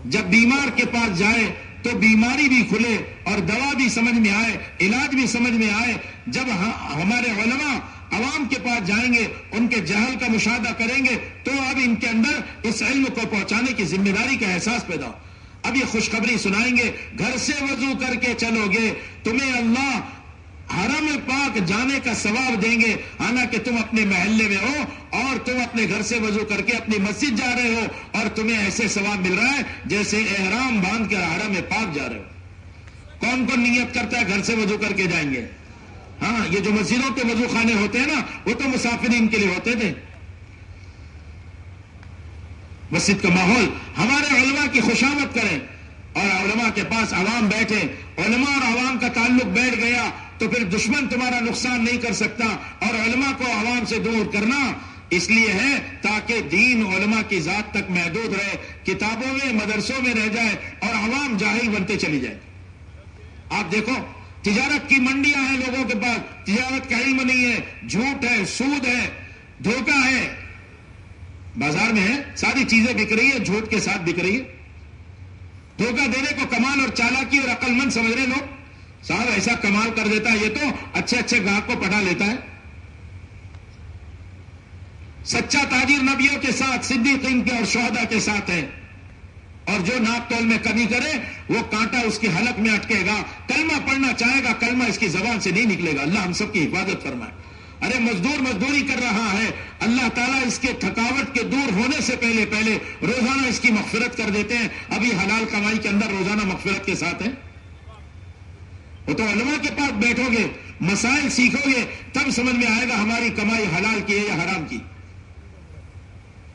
جب بیمار کے پاس جائے تو بیماری بھی کھلے اور دوا بھی سمجھ میں آئے، علاج بھی سمجھ میں آئے۔ جب ہمارے علماء عوام کے پاس جائیں گے، ان کے جہل کا مشاہدہ کریں گے تو اب ان کے اندر اس علم کو پہنچانے کی ذمہ داری کا احساس پیدا ہو۔ اب یہ خوشخبری سنائیں گے، گھر سے وضو کر کے چلو گے تمہیں اللہ حرم پاک جانے کا ثواب دیں گے، حالانکہ تم اپنے محلے میں ہو اور تم اپنے گھر سے وضو کر کے اپنی مسجد جا رہے ہو اور تمہیں ایسے ثواب مل رہا ہے جیسے احرام باندھ کر حرم پاک جا رہے ہو۔ کون کون نیت کرتا ہے گھر سے وضو کر کے جائیں گے؟ ہاں، یہ جو مسجدوں کے وضو خانے ہوتے ہیں نا وہ تو مسافرین کے لیے ہوتے تھے۔ مسجد کا ماحول، ہمارے علماء کی خوشامد کریں اور علماء کے پاس عوام بیٹھے، علماء اور عوام کا تعلق بیٹھ گیا تو پھر دشمن تمہارا نقصان نہیں کر سکتا، اور علماء کو عوام سے دور کرنا اس لیے ہے تاکہ دین علماء کی ذات تک محدود رہے، کتابوں میں مدرسوں میں رہ جائے اور عوام جاہل بنتے چلی جائے۔ آپ دیکھو تجارت کی منڈیاں ہیں لوگوں کے پاس، تجارت کا علم نہیں ہے، جھوٹ ہے، سود ہے، دھوکہ ہے، بازار میں ہے، ساری چیزیں بک رہی ہے، جھوٹ کے ساتھ بک رہی ہے۔ دھوکہ دینے کو کمال اور چالاکی اور عقل مند سمجھ رہے لوگ، صاحب ایسا کمال کر دیتا ہے، یہ تو اچھے اچھے گاہک کو پٹا لیتا ہے۔ سچا تاجر نبیوں کے ساتھ، صدیقین کے اور شہداء کے ساتھ ہے، اور جو ناپ تول میں کمی کرے وہ کانٹا اس کی حلق میں اٹکے گا۔ کلمہ پڑھنا چاہے گا، کلمہ اس کی زبان سے نہیں نکلے گا۔ اللہ ہم سب کی حفاظت فرمائے۔ ارے مزدور مزدوری کر رہا ہے، اللہ تعالیٰ اس کے تھکاوٹ کے دور ہونے سے پہلے پہلے روزانہ اس کی مغفرت کر دیتے ہیں۔ ابھی حلال کمائی کے اندر روزانہ مغفرت کے ساتھ ہے۔ وہ تو علماء کے پاس بیٹھو گے، مسائل سیکھو گے، تب سمجھ میں آئے گا ہماری کمائی حلال کی ہے یا حرام کی۔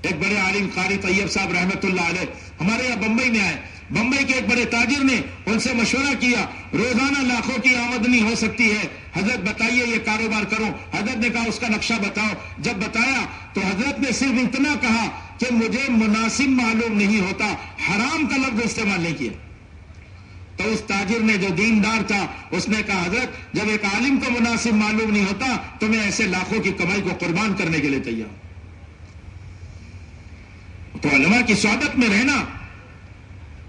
ایک بڑے عالم قاری طیب صاحب رحمت اللہ علیہ ہمارے یہاں بمبئی میں آئے، بمبئی کے ایک بڑے تاجر نے ان سے مشورہ کیا، روزانہ لاکھوں کی آمدنی ہو سکتی ہے، حضرت بتائیے یہ کاروبار کروں۔ حضرت نے کہا اس کا نقشہ بتاؤ۔ جب بتایا تو حضرت نے صرف اتنا کہا کہ مجھے مناسب معلوم نہیں ہوتا، حرام کا لفظ استعمال نہیں کیا۔ تو اس تاجر نے جو دیندار تھا اس نے کہا حضرت جب ایک عالم کو مناسب معلوم نہیں ہوتا تو میں ایسے لاکھوں کی کمائی کو قربان کرنے کے لیے تیار ہوں۔ تو علماء کی صحبت میں رہنا،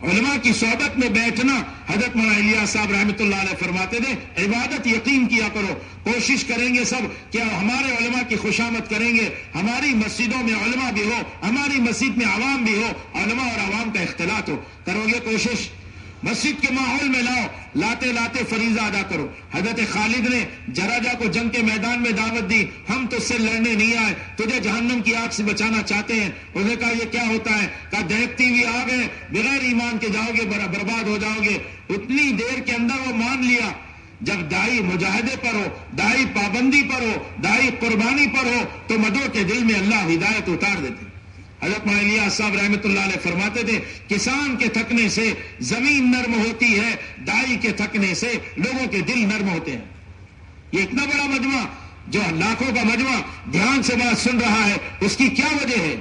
علماء کی صحبت میں بیٹھنا، حضرت مولانا الیاس صاحب رحمۃ اللہ علیہ فرماتے تھے عبادت یقین کیا کرو، کوشش کریں گے سب کہ ہمارے علماء کی خوشامد کریں گے، ہماری مسجدوں میں علماء بھی ہو، ہماری مسجد میں عوام بھی ہو، علماء اور عوام کا اختلاط ہو، کرو گے کوشش؟ مسجد کے ماحول میں لاؤ، لاتے لاتے فریضہ ادا کرو۔ حضرت خالد نے جراجہ کو جنگ کے میدان میں دعوت دی، ہم تجھ سے لڑنے نہیں آئے، تجھے جہنم کی آگ سے بچانا چاہتے ہیں۔ انہوں نے کہا یہ کیا ہوتا ہے؟ کہا دہکتی ہوئی آگ ہے، بغیر ایمان کے جاؤ گے برباد ہو جاؤ گے۔ اتنی دیر کے اندر وہ مان لیا۔ جب دائی مجاہدے پر ہو، دائی پابندی پر ہو، دائی قربانی پر ہو تو مدعو کے دل میں اللہ ہدایت اتار دیتے۔ حضرت مولانا الیاس صاحب رحمۃ اللہ علیہ فرماتے تھے کسان کے تھکنے سے زمین نرم ہوتی ہے، دائی کے تھکنے سے لوگوں کے دل نرم ہوتے ہیں۔ یہ اتنا بڑا مجمع جو لاکھوں کا مجمع دھیان سے بات سن رہا ہے، اس کی کیا وجہ ہے؟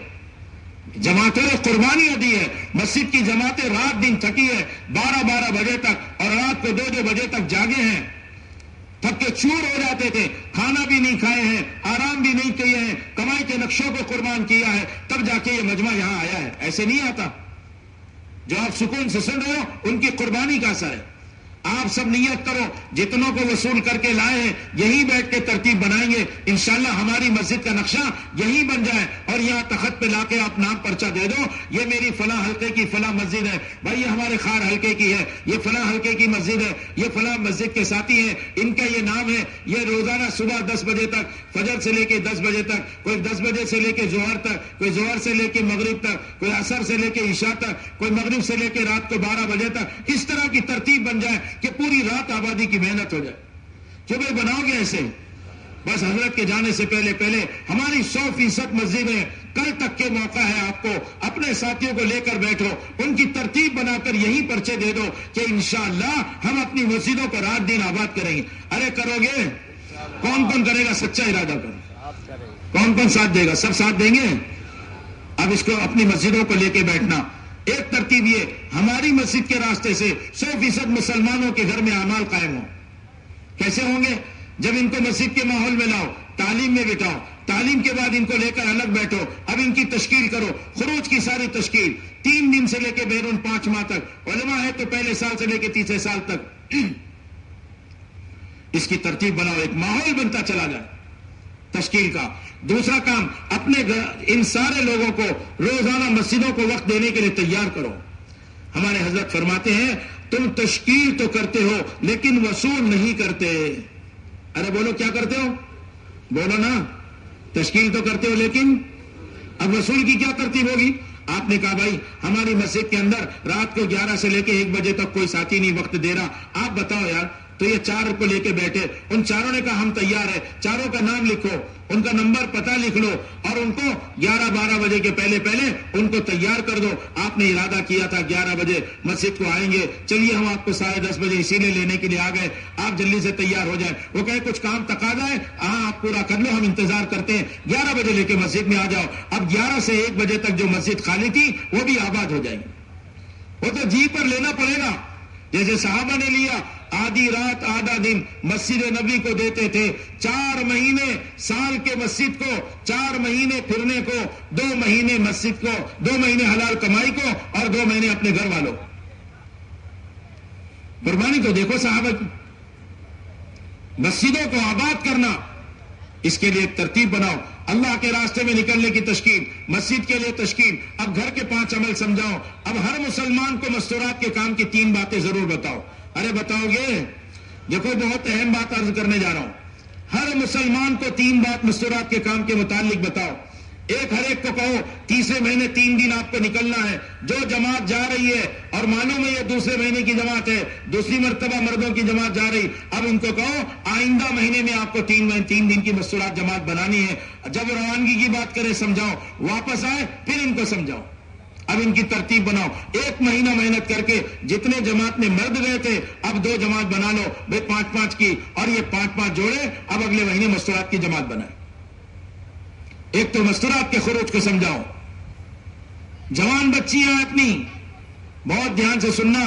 جماعتوں نے قربانیاں دی ہے، مسجد کی جماعتیں رات دن تھکی ہے، 12 بجے تک اور رات کو 2 بجے تک جاگے ہیں، تھک کے چور ہو جاتے تھے، کھانا بھی نہیں کھائے ہیں، آرام بھی نہیں کیے ہیں، کمائی کے نقشوں کو قربان کیا ہے، تب جا کے یہ مجمع یہاں آیا ہے۔ ایسے نہیں آتا۔ جو آپ سکون سے سن رہے ہو ان کی قربانی کا اثر ہے۔ آپ سب نیت کرو، جتنوں کو وصول کر کے لائے ہیں یہیں بیٹھ کے ترتیب بنائیں گے، انشاءاللہ ہماری مسجد کا نقشہ یہیں بن جائے اور یہاں تخت پہ لا کے آپ نام پرچہ دے دو، یہ میری فلاں حلقے کی فلاں مسجد ہے، بھائی یہ ہمارے خار حلقے کی ہے، یہ فلاں حلقے کی مسجد ہے، یہ فلاں مسجد کے ساتھی ہیں، ان کا یہ نام ہے، یہ روزانہ صبح 10 بجے تک، فجر سے لے کے 10 بجے تک، کوئی 10 بجے سے لے کے ظہر تک، کوئی ظہر سے لے کے مغرب تک، کوئی عصر سے لے کے عشاء تک، کوئی مغرب سے لے کے رات کو 12 بجے تک، اس طرح کی ترتیب بن جائے کہ پوری رات آبادی کی محنت ہو جائے۔ جو بھائی بناؤ گے ایسے، بس حضرت کے جانے سے پہلے ہماری 100% مسجدیں کل تک کے موقع ہے آپ کو، اپنے ساتھیوں کو لے کر بیٹھو، ان کی ترتیب بنا کر یہی پرچے دے دو کہ انشاءاللہ ہم اپنی مسجدوں کو رات دن آباد کریں گے۔ ارے کرو گے؟ کون کون کرے گا؟ سچا ارادہ کرو۔ کون کون ساتھ دے گا؟ سب ساتھ دیں گے؟ اب اس کو اپنی مسجدوں کو لے کے بیٹھنا۔ ایک ترتیب یہ، ہماری مسجد کے راستے سے 100% مسلمانوں کے گھر میں اعمال قائم ہو۔ کیسے ہوں گے؟ جب ان کو مسجد کے ماحول میں لاؤ، تعلیم میں بٹھاؤ، تعلیم کے بعد ان کو لے کر الگ بیٹھو، اب ان کی تشکیل کرو، خروج کی ساری تشکیل 3 دن سے لے کے بیرون 5 ماہ تک، علماء ہے تو پہلے سال سے لے کے تیسرے سال تک اس کی ترتیب بناؤ، ایک ماحول بنتا چلا جائے تشکیل کا۔ دوسرا کام، اپنے ان سارے لوگوں کو روزانہ مسجدوں کو وقت دینے کے لیے تیار کرو۔ ہمارے حضرت فرماتے ہیں تم تشکیل تو کرتے ہو لیکن وصول نہیں کرتے۔ ارے بولو کیا کرتے ہو؟ بولو نا، تشکیل تو کرتے ہو لیکن اب وصول کی کیا ترتیب ہوگی؟ آپ نے کہا بھائی ہماری مسجد کے اندر رات کو 11 سے لے کے 1 بجے تک کوئی ساتھی نہیں وقت دے رہا، آپ بتاؤ یار۔ تو یہ 4 کو لے کے بیٹھے، ان چاروں نے کہا ہم تیار ہیں، چاروں کا نام لکھو، ان کا نمبر پتہ لکھ لو اور ان کو 11-12 بجے کے پہلے ان کو تیار کر دو۔ آپ نے ارادہ کیا تھا 11 بجے مسجد کو آئیں گے، چلیے ہم آپ کو 10:30 بجے اسی لیے لینے کے لیے آ گئے، آپ جلدی سے تیار ہو جائیں۔ وہ کہے کچھ کام تقاضا ہے، ہاں آپ پورا کر لو، ہم انتظار کرتے ہیں، 11 بجے لے کے مسجد میں آ جاؤ۔ اب 11 سے 1 بجے تک جو مسجد خالی تھی وہ بھی آباد ہو جائے گی۔ وہ تو جی پر لینا پڑے گا، جیسے صحابہ نے لیا، آدھی رات آدھا دن مسجد نبی کو دیتے تھے، 4 مہینے سال کے مسجد کو، 4 مہینے پھرنے کو، 2 مہینے مسجد کو، 2 مہینے حلال کمائی کو اور 2 مہینے اپنے گھر والوں۔ قربانی تو دیکھو صحابہ کی، مسجدوں کو آباد کرنا، اس کے لیے ایک ترتیب بناؤ، اللہ کے راستے میں نکلنے کی تشکیل، مسجد کے لیے تشکیل۔ اب گھر کے 5 عمل سمجھاؤ، اب ہر مسلمان کو مستورات کے کام کی 3 باتیں ضرور بتاؤ۔ ارے بتاؤ گے؟ دیکھو بہت اہم بات عرض کرنے جا رہا ہوں، ہر مسلمان کو 3 بات مستورات کے کام کے متعلق بتاؤ۔ ہر ایک کو کہو 3 مہینے 3 دن آپ کو نکلنا ہے، جو جماعت جا رہی ہے اور معلوم ہے یہ 2 مہینے کی جماعت ہے، دوسری مرتبہ مردوں کی جماعت جا رہی، اب ان کو کہو آئندہ مہینے میں آپ کو 3 دن کی مستورات جماعت بنانی ہے۔ جب روانگی کی بات کرے سمجھاؤ، واپس آئے پھر ان کو سمجھاؤ۔ اب ان کی ترتیب بناؤ، 1 مہینہ محنت کر کے جتنے جماعت میں مرد گئے تھے اب 2 جماعت بنا لو، 5 کی، اور یہ 5 جوڑے اب اگلے مہینے مستورات کی جماعت بنائے۔ ایک تو مستورات کے خروج کو سمجھاؤ۔ جوان بچیاں اپنی بہت دھیان سے سننا،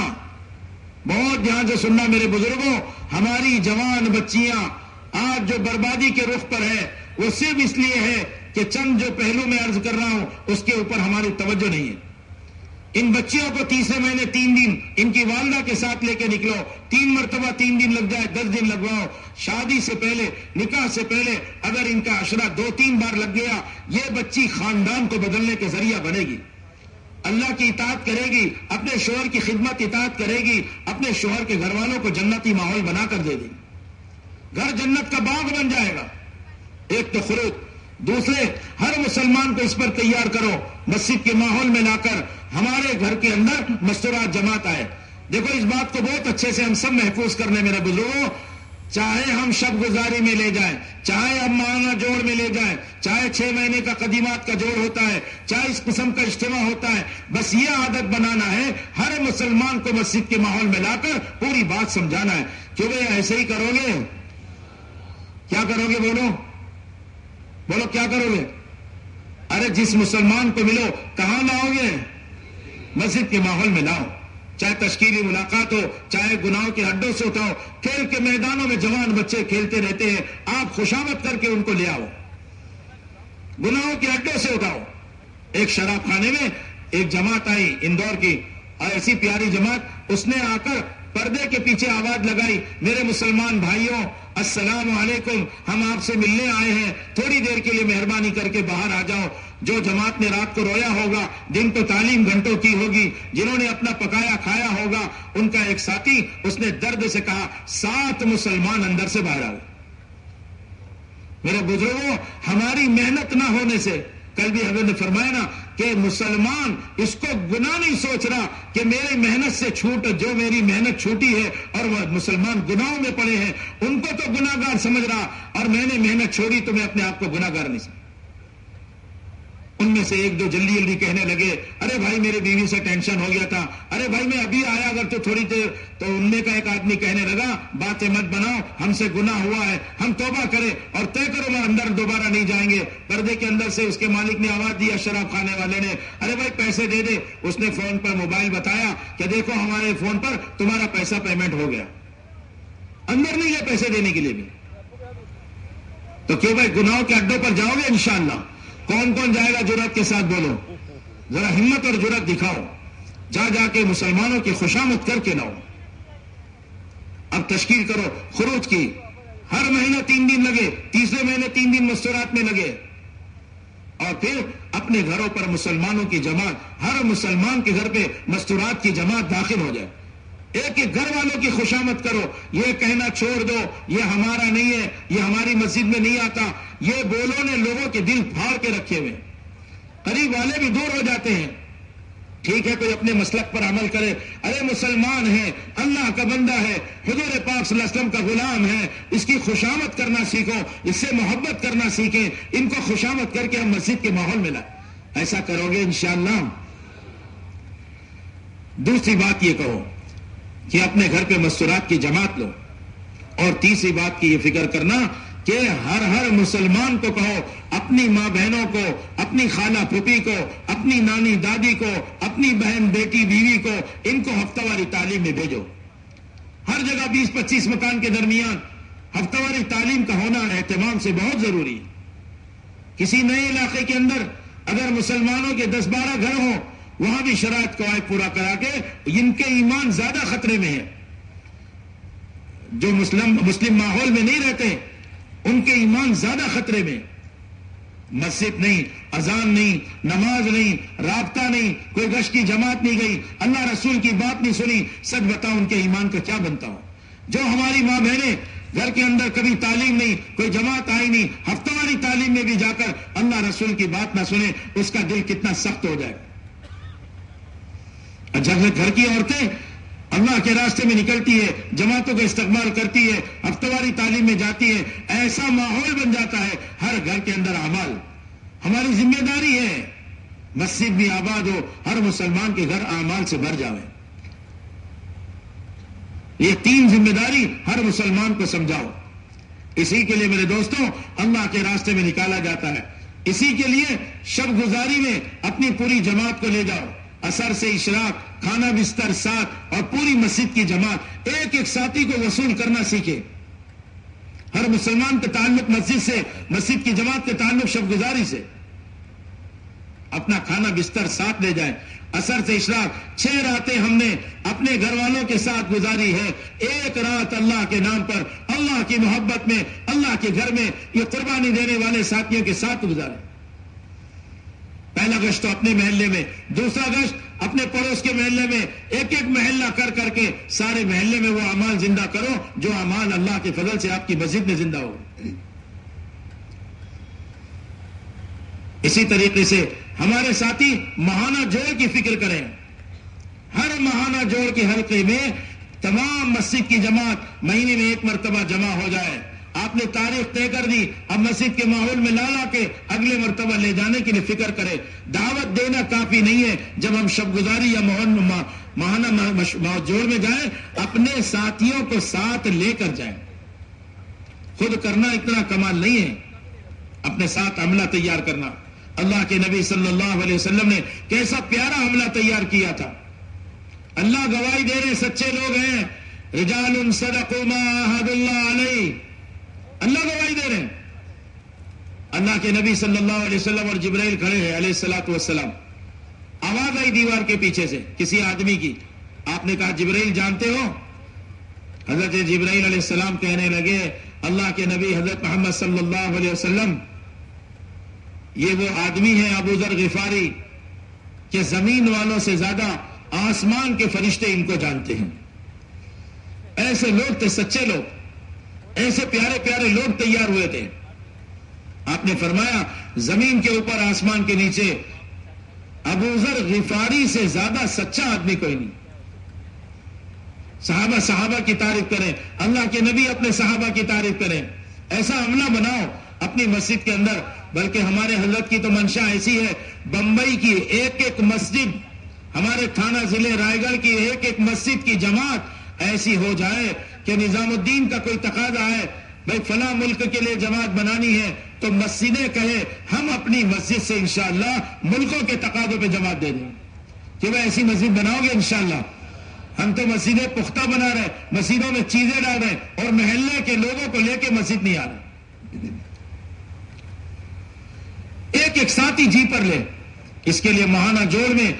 بہت دھیان سے سننا میرے بزرگوں، ہماری جوان بچیاں آج جو بربادی کے رخ پر ہے وہ صرف اس لیے ہے کہ چند جو پہلو میں عرض کر رہا ہوں اس کے اوپر ہماری توجہ نہیں ہے۔ ان بچیوں کو 3 مہینے 3 دن ان کی والدہ کے ساتھ لے کے نکلو، 3 مرتبہ 3 دن لگ جائے 10 دن لگواؤ۔ شادی سے پہلے، نکاح سے پہلے اگر ان کا عشرہ 2-3 بار لگ گیا، یہ بچی خاندان کو بدلنے کے ذریعہ بنے گی، اللہ کی اطاعت کرے گی، اپنے شوہر کی خدمت اطاعت کرے گی، اپنے شوہر کے گھر والوں کو جنتی ماحول بنا کر دے دے گی، گھر جنت کا باغ بن جائے گا۔ ایک تو خروج، دوسرے ہر مسلمان کو اس پر تیار کرو، مسجد کے ماحول میں لا کر ہمارے گھر کے اندر مستورات جماعت آئے۔ دیکھو اس بات کو بہت اچھے سے ہم سب محفوظ کرنے میرے بزرگوں، چاہے ہم شب گزاری میں لے جائیں، چاہے ہم ماہانہ جوڑ میں لے جائیں، چاہے 6 مہینے کا قدیمات کا جوڑ ہوتا ہے، چاہے اس قسم کا اجتماع ہوتا ہے، بس یہ عادت بنانا ہے ہر مسلمان کو مسجد کے ماحول میں لا کر پوری بات سمجھانا ہے۔ کیوں بھائی ایسے ہی کرو گے؟ کیا کرو گے؟ بولو کیا کرو گے؟ ارے جس مسلمان کو ملو کہاں لاؤ گے؟ مسجد کے ماحول میں لاؤ، چاہے تشکیلی ملاقات ہو، چاہے گناہوں کے اڈوں سے اٹھاؤ، کھیل کے میدانوں میں جوان بچے کھیلتے رہتے ہیں، آپ خوشامد کر کے ان کو لے آؤ، گناہوں کے اڈوں سے اٹھاؤ۔ ایک شراب خانے میں ایک جماعت آئی اندور کی، اور ایسی پیاری جماعت، اس نے آ کر پردے کے پیچھے آواز لگائی، میرے مسلمان بھائیوں السلام علیکم، ہم آپ سے ملنے آئے ہیں، تھوڑی دیر کے لیے مہربانی کر کے باہر آ جاؤ۔ جو جماعت نے رات کو رویا ہوگا، دن تو تعلیم گھنٹوں کی ہوگی، جنہوں نے اپنا پکایا کھایا ہوگا، ان کا ایک ساتھی اس نے درد سے کہا 7 مسلمان اندر سے باہر آئے۔ میرے بزرگوں، ہماری محنت نہ ہونے سے، کل بھی حضرت نے فرمایا نا کہ مسلمان اس کو گناہ نہیں سوچ رہا کہ میری محنت سے چھوٹ، جو میری محنت چھوٹی ہے اور وہ مسلمان گناہوں میں پڑے ہیں ان کو تو گناہگار سمجھ رہا، اور میں نے محنت چھوڑی تو میں اپنے آپ کو گناہگار نہیں سمجھ۔ ان میں سے ایک دو جلدی جلدی کہنے لگے ارے بھائی میرے بیوی سے ٹینشن ہو گیا تھا، ارے بھائی میں ابھی آیا اگر تو تھوڑی دیر، تو ان میں کا ایک آدمی کہنے لگا باتیں مت بناؤ، ہم سے گناہ ہوا ہے، ہم توبہ کریں اور طے کرو میں اندر دوبارہ نہیں جائیں گے۔ پردے کے اندر سے اس کے مالک نے آواز دیا، شراب کھانے والے نے، ارے بھائی پیسے دے دے۔ اس نے فون پر موبائل بتایا کہ دیکھو ہمارے فون پر تمہارا پیسہ پیمنٹ ہو گیا، اندر نہیں گئے پیسے دینے کے لیے بھی۔ تو کیوں بھائی گناہوں کے اڈوں پر جاؤ گے انشاءاللہ؟ کون کون جائے گا جرأت کے ساتھ بولو، ذرا ہمت اور جرأت دکھاؤ، جا جا کے مسلمانوں کی خوشامد کر کے لاؤ۔ اب تشکیل کرو خروج کی، ہر مہینہ 3 دن لگے، تیسرے مہینے 3 دن مستورات میں لگے، اور پھر اپنے گھروں پر مسلمانوں کی جماعت، ہر مسلمان کے گھر پہ مستورات کی جماعت داخل ہو جائے، ایک ایک گھر والوں کی خوشامد کرو۔ یہ کہنا چھوڑ دو یہ ہمارا نہیں ہے، یہ ہماری مسجد میں نہیں آتا، یہ بولوں نے لوگوں کے دل پھاڑ کے رکھے ہوئے، قریب والے بھی دور ہو جاتے ہیں۔ ٹھیک ہے کوئی اپنے مسلک پر عمل کرے، ارے مسلمان ہے، اللہ کا بندہ ہے، حضور پاک صلی اللہ علیہ وسلم کا غلام ہے، اس کی خوشامد کرنا سیکھو، اس سے محبت کرنا سیکھیں، ان کو خوشامد کر کے ہم مسجد کے ماحول میں لائیں۔ ایسا کرو گے انشاءاللہ۔ دوسری بات یہ کہو کہ اپنے گھر پہ مستورات کی جماعت لو، اور تیسری بات کی یہ فکر کرنا کہ ہر مسلمان کو کہو، اپنی ماں بہنوں کو، اپنی خالہ پھوپھی کو، اپنی نانی دادی کو، اپنی بہن بیٹی بیوی کو، ان کو ہفتہ واری تعلیم میں بھیجو۔ ہر جگہ 20-25 مکان کے درمیان ہفتہ واری تعلیم کا ہونا اہتمام سے بہت ضروری ہے۔ کسی نئے علاقے کے اندر اگر مسلمانوں کے 10-12 گھر ہوں، وہاں بھی شرائط قواعد پورا کرا کے، ان کے ایمان زیادہ خطرے میں ہے، جو مسلم ماحول میں نہیں رہتے ان کے ایمان زیادہ خطرے میں۔ مسجد نہیں، اذان نہیں، نماز نہیں، رابطہ نہیں، کوئی گشت کی جماعت نہیں گئی، اللہ رسول کی بات نہیں سنی، سچ بتاؤ ان کے ایمان کا کیا بنتا ہو؟ جو ہماری ماں بہنیں گھر کے اندر کبھی تعلیم نہیں، کوئی جماعت آئی نہیں، ہفتہ واری تعلیم میں بھی جا کر اللہ رسول کی بات نہ سنے، اس کا دل کتنا سخت ہو جائے۔ جب گھر کی عورتیں اللہ کے راستے میں نکلتی ہے، جماعتوں کا استقبال کرتی ہے، ہفتہ واری تعلیم میں جاتی ہے، ایسا ماحول بن جاتا ہے ہر گھر کے اندر اعمال۔ ہماری ذمہ داری ہے مسجد بھی آباد ہو، ہر مسلمان کے گھر اعمال سے بھر جاوے۔ یہ 3 ذمہ داری ہر مسلمان کو سمجھاؤ۔ اسی کے لیے میرے دوستوں اللہ کے راستے میں نکالا جاتا ہے، اسی کے لیے شب گزاری میں اپنی پوری جماعت کو لے جاؤ، اثر سے اشراق، کھانا بستر ساتھ، اور پوری مسجد کی جماعت، ایک ایک ساتھی کو وصول کرنا سیکھے۔ ہر مسلمان کا تعلق مسجد سے، مسجد کی جماعت کا تعلق شب گزاری سے۔ اپنا کھانا بستر ساتھ لے جائیں، اثر سے اشراق 6 راتیں ہم نے اپنے گھر والوں کے ساتھ گزاری ہے، ایک رات اللہ کے نام پر، اللہ کی محبت میں، اللہ کے گھر میں یہ قربانی دینے والے ساتھیوں کے ساتھ گزارے۔ پہلا گشت تو اپنے محلے میں، دوسرا گشت اپنے پڑوس کے محلے میں، ایک ایک محلہ کر کر کے سارے محلے میں وہ اعمال زندہ کرو جو اعمال اللہ کے فضل سے آپ کی مسجد میں زندہ ہو۔ اسی طریقے سے ہمارے ساتھی ماہانہ جوڑ کی فکر کریں، ہر ماہانہ جوڑ کے حلقے میں تمام مسجد کی جماعت مہینے میں 1 مرتبہ جمع ہو جائے۔ آپ نے تاریخ طے کر دی، اب مسجد کے ماحول میں لا کے اگلے مرتبہ لے جانے کے لیے فکر کرے۔ دعوت دینا کافی نہیں ہے، جب ہم شب گزاری یا ماہانہ جوڑ میں جائیں اپنے ساتھیوں کو ساتھ لے کر جائیں۔ خود کرنا اتنا کمال نہیں ہے، اپنے ساتھ عملہ تیار کرنا۔ اللہ کے نبی صلی اللہ علیہ وسلم نے کیسا پیارا عملہ تیار کیا تھا۔ اللہ گواہی دے رہے سچے لوگ ہیں، رجال صدقوا ما عاهد اللہ علیہ، اللہ گواہی دے رہے ہیں۔ اللہ کے نبی صلی اللہ علیہ وسلم اور جبرائیل کھڑے ہیں علیہ الصلوۃ والسلام، آواز آئی دیوار کے پیچھے سے کسی آدمی کی، آپ نے کہا جبرائیل جانتے ہو؟ حضرت جبرائیل علیہ السلام کہنے لگے اللہ کے نبی حضرت محمد صلی اللہ علیہ وسلم یہ وہ آدمی ہے ابو ذر غفاری کہ زمین والوں سے زیادہ آسمان کے فرشتے ان کو جانتے ہیں۔ ایسے لوگ تھے، سچے لوگ، ایسے پیارے پیارے لوگ تیار ہوئے تھے۔ آپ نے فرمایا زمین کے اوپر آسمان کے نیچے ابو ذر غفاری سے زیادہ سچا آدمی کوئی نہیں۔ صحابہ کی تعریف کریں، اللہ کے نبی اپنے صحابہ کی تعریف کریں۔ ایسا عملہ بناؤ اپنی مسجد کے اندر، بلکہ ہمارے حضرت کی تو منشا ایسی ہے، بمبئی کی ایک ایک مسجد، ہمارے تھانہ ضلع رائے گڑھ کی ایک ایک مسجد کی جماعت ایسی ہو جائے کہ نظام الدین کا کوئی تقاضا ہے بھائی فلاں ملک کے لیے جماعت بنانی ہے تو مسجدیں کہے ہم اپنی مسجد سے انشاءاللہ ملکوں کے تقاضوں پہ جماعت دے دیں کہ وہ ایسی مسجد بناؤ گے انشاءاللہ. ہم تو مسجدیں پختہ بنا رہے، مسجدوں میں چیزیں ڈال رہے اور محلے کے لوگوں کو لے کے مسجد نہیں آ رہے. ایک ایک ساتھی جی پر لے. اس کے لیے ماہانہ جوڑ میں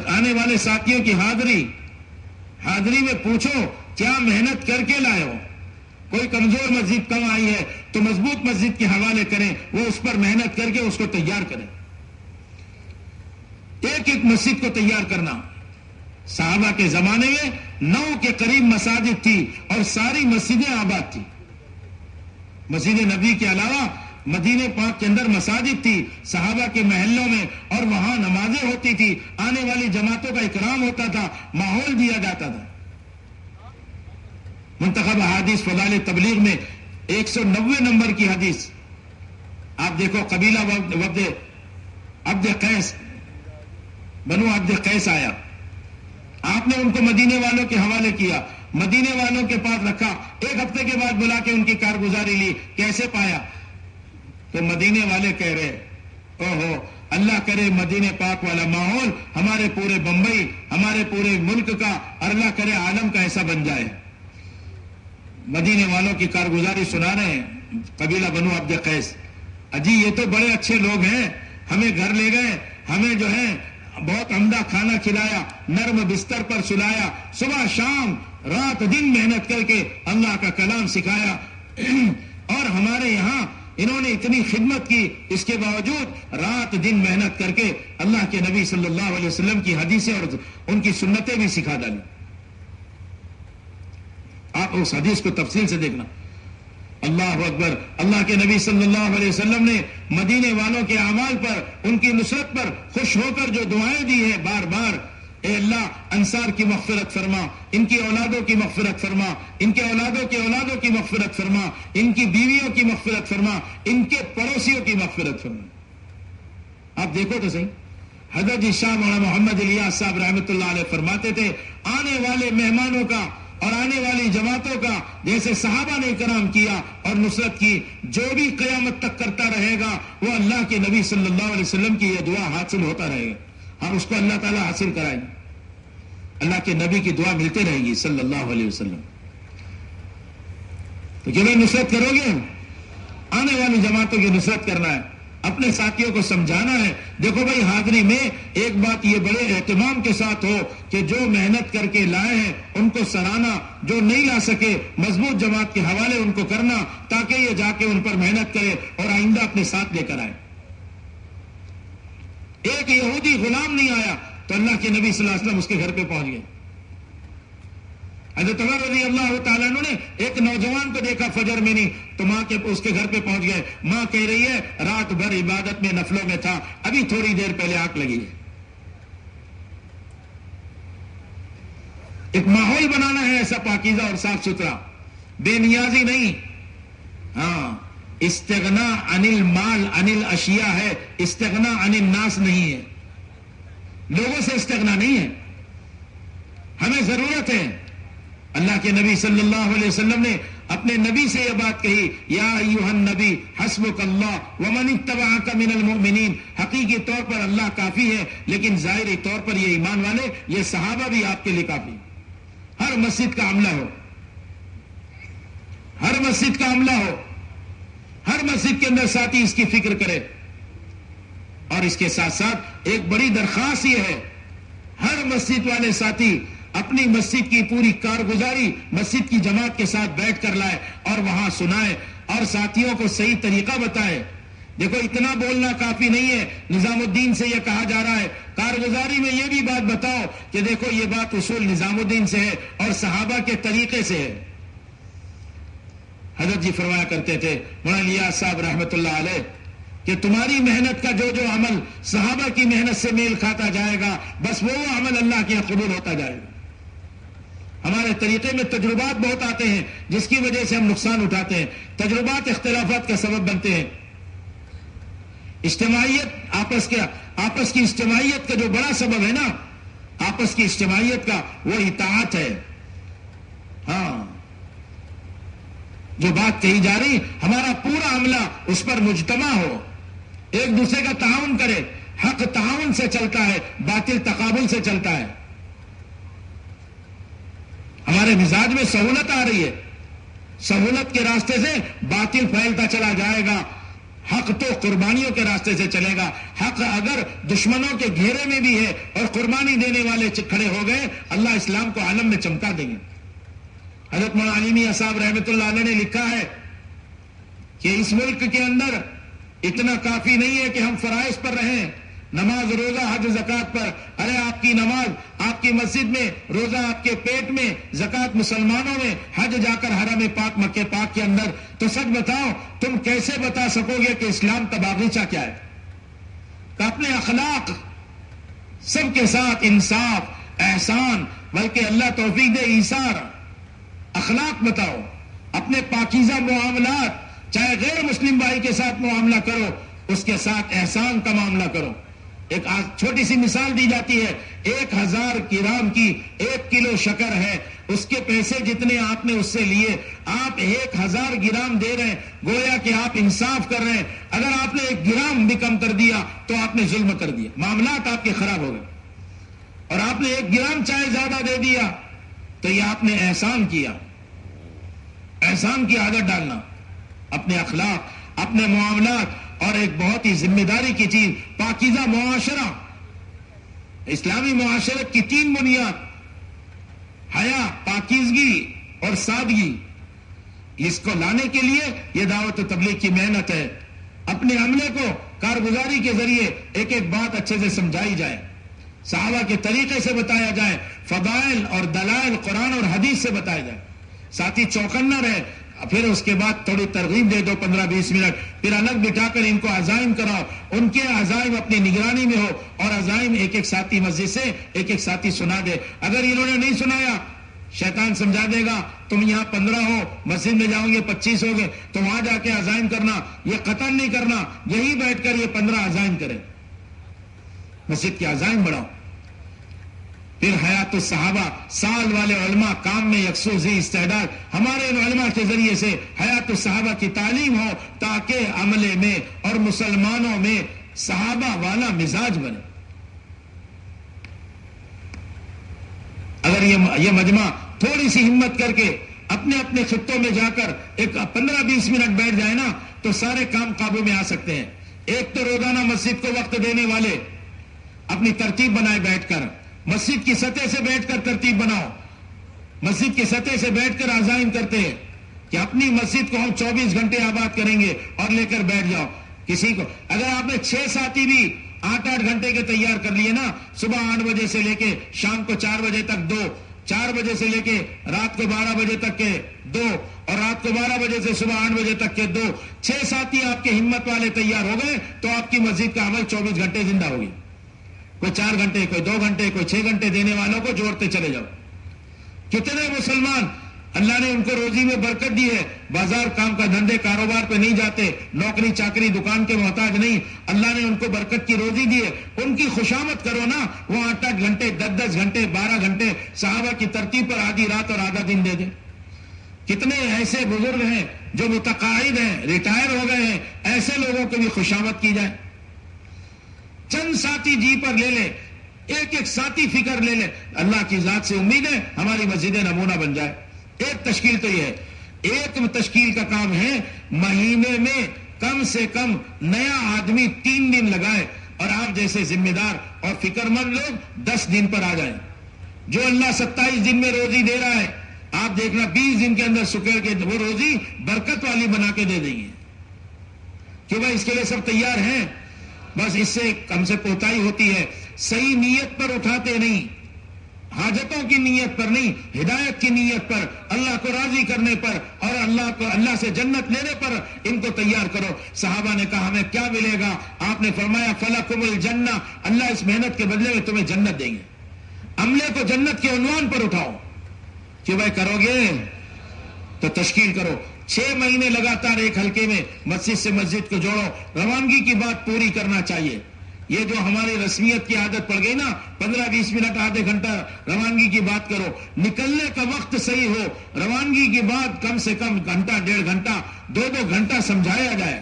آنے والے ساتھیوں کی حاضری میں پوچھو کیا محنت کر کے لائے ہو. کوئی کمزور مسجد کم آئی ہے تو مضبوط مسجد کے حوالے کریں، وہ اس پر محنت کر کے اس کو تیار کریں. ایک ایک مسجد کو تیار کرنا. صحابہ کے زمانے میں 9 کے قریب مساجد تھی اور ساری مسجدیں آباد تھی. مسجد نبی کے علاوہ مدینے پاک کے اندر مساجد تھی صحابہ کے محلوں میں، اور وہاں نمازیں ہوتی تھی، آنے والی جماعتوں کا اکرام ہوتا تھا، ماحول دیا جاتا تھا. منتخب احادیث فضائل تبلیغ میں 190 نمبر کی حدیث آپ دیکھو، قبیلہ عبد قیس، بنو عبد قیس آیا، آپ نے ان کو مدینے والوں کے حوالے کیا، مدینے والوں کے پاس رکھا. 1 ہفتے کے بعد بلا کے ان کی کارگزاری لی، کیسے پایا؟ تو مدینے والے کہہ رہے اوہو اللہ کرے مدینے پاک والا ماحول ہمارے پورے بمبئی، ہمارے پورے ملک کا، اور اللہ کرے عالم کا ایسا بن جائے. مدینے والوں کی کارگزاری سنا رہے ہیں قبیلہ بنو عبد قیس. اجی یہ تو بڑے اچھے لوگ ہیں، ہمیں گھر لے گئے، ہمیں جو ہے بہت عمدہ کھانا کھلایا، نرم بستر پر سلایا، صبح شام رات دن محنت کر کے اللہ کا کلام سکھایا، اور ہمارے یہاں انہوں نے اتنی خدمت کی، اس کے باوجود رات دن محنت کر کے اللہ کے نبی صلی اللہ علیہ وسلم کی حدیثیں اور ان کی سنتیں بھی سکھا ڈالی. آپ اس حدیث کو تفصیل سے دیکھنا. اللہ اکبر. اللہ کے نبی صلی اللہ علیہ وسلم نے مدینے والوں کے اعمال پر، ان کی نصرت پر خوش ہو کر جو دعائیں دی ہیں بار بار، اے اللہ انصار کی مغفرت فرما، ان کی اولادوں کی مغفرت فرما، ان کے اولادوں کے اولادوں کی مغفرت فرما، ان کی بیویوں کی مغفرت فرما، ان کے پڑوسیوں کی مغفرت فرما. آپ دیکھو تو صحیح، حضرت جی شاہ مولانا محمد الیاس صاحب رحمۃ اللہ علیہ فرماتے تھے آنے والے مہمانوں کا اور آنے والی جماعتوں کا جیسے صحابہ نے کرام کیا اور نصرت کی، جو بھی قیامت تک کرتا رہے گا وہ اللہ کے نبی صلی اللہ علیہ وسلم کی یہ دعا حاصل ہوتا رہے گا. ہم اس کو اللہ تعالیٰ حاصل کرائیں گے. اللہ کے نبی کی دعا ملتے رہے گی صلی اللہ علیہ وسلم. تو جو بھی نصرت کرو گے، آنے والی جماعتوں کی نصرت کرنا ہے، اپنے ساتھیوں کو سمجھانا ہے. دیکھو بھائی حاضری میں ایک بات یہ بڑے اہتمام کے ساتھ ہو کہ جو محنت کر کے لائے ہیں ان کو سراہنا، جو نہیں لا سکے مضبوط جماعت کے حوالے ان کو کرنا، تاکہ یہ جا کے ان پر محنت کرے اور آئندہ اپنے ساتھ لے کر آئے. ایک یہودی غلام نہیں آیا تو اللہ کے نبی صلی اللہ علیہ وسلم اس کے گھر پہ پہنچ گئے. حضرت عمر رضی اللہ تعالیٰ عنہ نے ایک نوجوان کو دیکھا فجر میں نہیں تو ماں کے اس کے گھر پہ پہنچ گئے. ماں کہہ رہی ہے رات بھر عبادت میں نفلوں میں تھا، ابھی تھوڑی دیر پہلے آنکھ لگی ہے. ایک ماحول بنانا ہے ایسا پاکیزہ اور صاف ستھرا، بے نیازی نہیں. ہاں استغنا عن المال عن الاشیاء ہے، استغنا عن الناس نہیں ہے. لوگوں سے استغنا نہیں ہے، ہمیں ضرورت ہے. اللہ کے نبی صلی اللہ علیہ وسلم نے اپنے نبی سے یہ بات کہی، یا ایھا النبی حسبک اللہ ومن اتبعک من المؤمنین. حقیقی طور پر اللہ کافی ہے، لیکن ظاہری طور پر یہ ایمان والے، یہ صحابہ بھی آپ کے لیے کافی. ہر مسجد کا عملہ ہو، ہر مسجد کا عملہ ہو، ہر مسجد کے اندر ساتھی اس کی فکر کرے. اور اس کے ساتھ ساتھ ایک بڑی درخواست یہ ہے، ہر مسجد والے ساتھی اپنی مسجد کی پوری کارگزاری مسجد کی جماعت کے ساتھ بیٹھ کر لائے اور وہاں سنائے اور ساتھیوں کو صحیح طریقہ بتائے. دیکھو اتنا بولنا کافی نہیں ہے. نظام الدین سے یہ کہا جا رہا ہے کارگزاری میں یہ بھی بات بتاؤ کہ دیکھو یہ بات اصول نظام الدین سے ہے اور صحابہ کے طریقے سے ہے. حضرت جی فرمایا کرتے تھے مولانا الیاس صاحب رحمۃ اللہ علیہ کہ تمہاری محنت کا جو جو عمل صحابہ کی محنت سے میل کھاتا جائے گا بس وہ عمل اللہ کے قبول ہوتا جائے گا. ہمارے طریقے میں تجربات بہت آتے ہیں جس کی وجہ سے ہم نقصان اٹھاتے ہیں. تجربات اختلافات کا سبب بنتے ہیں. اجتماعیت آپس کی اجتماعیت کا جو بڑا سبب ہے نا، آپس کی اجتماعیت کا وہ اطاعت ہے. ہاں، جو بات کہی جا رہی ہمارا پورا عملہ اس پر مجتمع ہو، ایک دوسرے کا تعاون کرے. حق تعاون سے چلتا ہے، باطل تقابل سے چلتا ہے. ہمارے مزاج میں سہولت آ رہی ہے، سہولت کے راستے سے باطل پھیلتا چلا جائے گا. حق تو قربانیوں کے راستے سے چلے گا. حق اگر دشمنوں کے گھیرے میں بھی ہے اور قربانی دینے والے کھڑے ہو گئے، اللہ اسلام کو عالم میں چمکا دیں گے. حضرت مولانا علی میاں صاحب رحمۃ اللہ علیہ نے لکھا ہے کہ اس ملک کے اندر اتنا کافی نہیں ہے کہ ہم فرائض پر رہیں، نماز، روزہ، حج، زکات پر. ارے آپ کی نماز آپ کی مسجد میں، روزہ آپ کے پیٹ میں، زکات مسلمانوں میں، حج جا کر حرم پاک مکہ پاک کے اندر. تو سچ بتاؤ، تم کیسے بتا سکو گے کہ اسلام کا باغیچہ کیا ہے؟ کہ اپنے اخلاق، سب کے ساتھ انصاف، احسان، بلکہ اللہ توفیق دے ایثار، اخلاق بتاؤ. اپنے پاکیزہ معاملات، چاہے غیر مسلم بھائی کے ساتھ معاملہ کرو، اس کے ساتھ احسان کا معاملہ کرو. ایک چھوٹی سی مثال دی جاتی ہے، 1000 گرام کی 1 کلو شکر ہے، اس کے پیسے جتنے آپ نے اس سے لیے، آپ 1000 گرام دے رہے ہیں، گویا کہ آپ انصاف کر رہے ہیں. اگر آپ نے 1 گرام بھی کم کر دیا تو آپ نے ظلم کر دیا، معاملات آپ کے خراب ہو گئے. اور آپ نے 1 گرام چاہے زیادہ دے دیا تو یہ آپ نے احسان کیا. احسان کی عادت ڈالنا، اپنے اخلاق، اپنے معاملات. اور ایک بہت ہی ذمہ داری کی چیز، پاکیزہ معاشرہ. اسلامی معاشرت کی 3 بنیاد، حیا، پاکیزگی اور سادگی. اس کو لانے کے لیے یہ دعوت و تبلیغ کی محنت ہے. اپنے عملے کو کارگزاری کے ذریعے ایک ایک بات اچھے سے سمجھائی جائے، صحابہ کے طریقے سے بتایا جائے، فضائل اور دلائل قرآن اور حدیث سے بتایا جائے. ساتھی چوکنا رہے، پھر اس کے بعد تھوڑی ترغیب دے دو 15-20 منٹ، پھر الگ بٹھا کر ان کو عزائم کراؤ، ان کے عزائم اپنی نگرانی میں ہو، اور عزائم ایک ایک ساتھی مسجد سے ایک ایک ساتھی سنا دے. اگر انہوں نے نہیں سنایا، شیطان سمجھا دے گا، تم یہاں 15 ہو، مسجد میں جاؤ گے 25 ہو گے، تو وہاں جا کے عزائم کرنا. یہ قتل نہیں کرنا، یہی بیٹھ کر یہ 15 عزائم کریں، مسجد کے عزائم بڑھاؤ. پھر حیات الصحابہ، سال والے علماء، کام میں یکسو ذی استعداد، ہمارے ان علماء کے ذریعے سے حیات الصحابہ کی تعلیم ہو، تاکہ عملے میں اور مسلمانوں میں صحابہ والا مزاج بنے. اگر یہ مجمع تھوڑی سی ہمت کر کے اپنے اپنے خطوں میں جا کر ایک 15-20 منٹ بیٹھ جائے نا، تو سارے کام قابو میں آ سکتے ہیں. ایک تو روزانہ مسجد کو وقت دینے والے اپنی ترتیب بنائے، بیٹھ کر مسجد کی سطح سے بیٹھ کر ترتیب بناؤ. مسجد کی سطح سے بیٹھ کر عزائم کرتے ہیں کہ اپنی مسجد کو ہم 24 گھنٹے آباد کریں گے، اور لے کر بیٹھ جاؤ. کسی کو اگر آپ نے 6 ساتھی بھی 8-8 گھنٹے کے تیار کر لیے نا، صبح 8 بجے سے لے کے شام کو 4 بجے تک 2، 4 بجے سے لے کے رات کو 12 بجے تک کے 2، اور رات کو 12 بجے سے صبح 8 بجے تک کے 2، 6 ساتھی آپ کے ہمت والے تیار ہو گئے، تو آپ کی مسجد کا عمل 24 گھنٹے زندہ ہوگی. کوئی 4 گھنٹے، کوئی 2 گھنٹے، کوئی 6 گھنٹے دینے والوں کو جوڑتے چلے جاؤ. کتنے مسلمان اللہ نے ان کو روزی میں برکت دی ہے، بازار کام کا دھندے کاروبار پہ نہیں جاتے، نوکری چاکری دکان کے محتاج نہیں، اللہ نے ان کو برکت کی روزی دی ہے. ان کی خوشامد کرو نا، وہ 8-8 گھنٹے، 10-10 گھنٹے، 12 گھنٹے صحابہ کی ترتیب پر آدھی رات اور آدھا دن دے دیں. کتنے ایسے بزرگ ہیں جو متقاعد ہیں، ریٹائر ہو گئے ہیں، ایسے لوگوں کو بھی خوشامد کی جائے. چند ساتھی جی پر لے لے، ایک ایک ساتھی فکر لے لے. اللہ کی ذات سے امید ہے ہماری مسجد نمونہ بن جائے. ایک تشکیل تو یہ ہے، ایک تشکیل کا کام ہے مہینے میں کم سے کم نیا آدمی 3 دن لگائے، اور آپ جیسے ذمہ دار اور فکر مند لوگ 10 دن پر آ جائیں. جو اللہ 27 دن میں روزی دے رہا ہے، آپ دیکھنا 20 دن کے اندر سکڑ کے وہ روزی برکت والی بنا کے دے دیں گے. کہ بھائی اس کے لیے سب تیار ہیں. بس اس سے ہم سے کوتاہی ہوتی ہے، صحیح نیت پر اٹھاتے نہیں، حاجتوں کی نیت پر نہیں، ہدایت کی نیت پر، اللہ کو راضی کرنے پر، اور اللہ سے جنت لینے پر ان کو تیار کرو. صحابہ نے کہا ہمیں کیا ملے گا؟ آپ نے فرمایا فلکم الجنہ، اللہ اس محنت کے بدلے میں تمہیں جنت دیں گے. عملے کو جنت کے عنوان پر اٹھاؤ کہ بھائی کرو گے تو تشکیل کرو. 6 مہینے لگاتار ایک حلقے میں مسجد سے مسجد کو جوڑو. روانگی کی بات پوری کرنا چاہیے. یہ جو ہماری رسمیت کی عادت پڑ گئی نا، 15-20 منٹ آدھے گھنٹہ روانگی کی بات کرو. نکلنے کا وقت صحیح ہو، روانگی کی بات کم سے کم گھنٹہ 1.5 گھنٹہ 2 گھنٹہ سمجھایا جائے.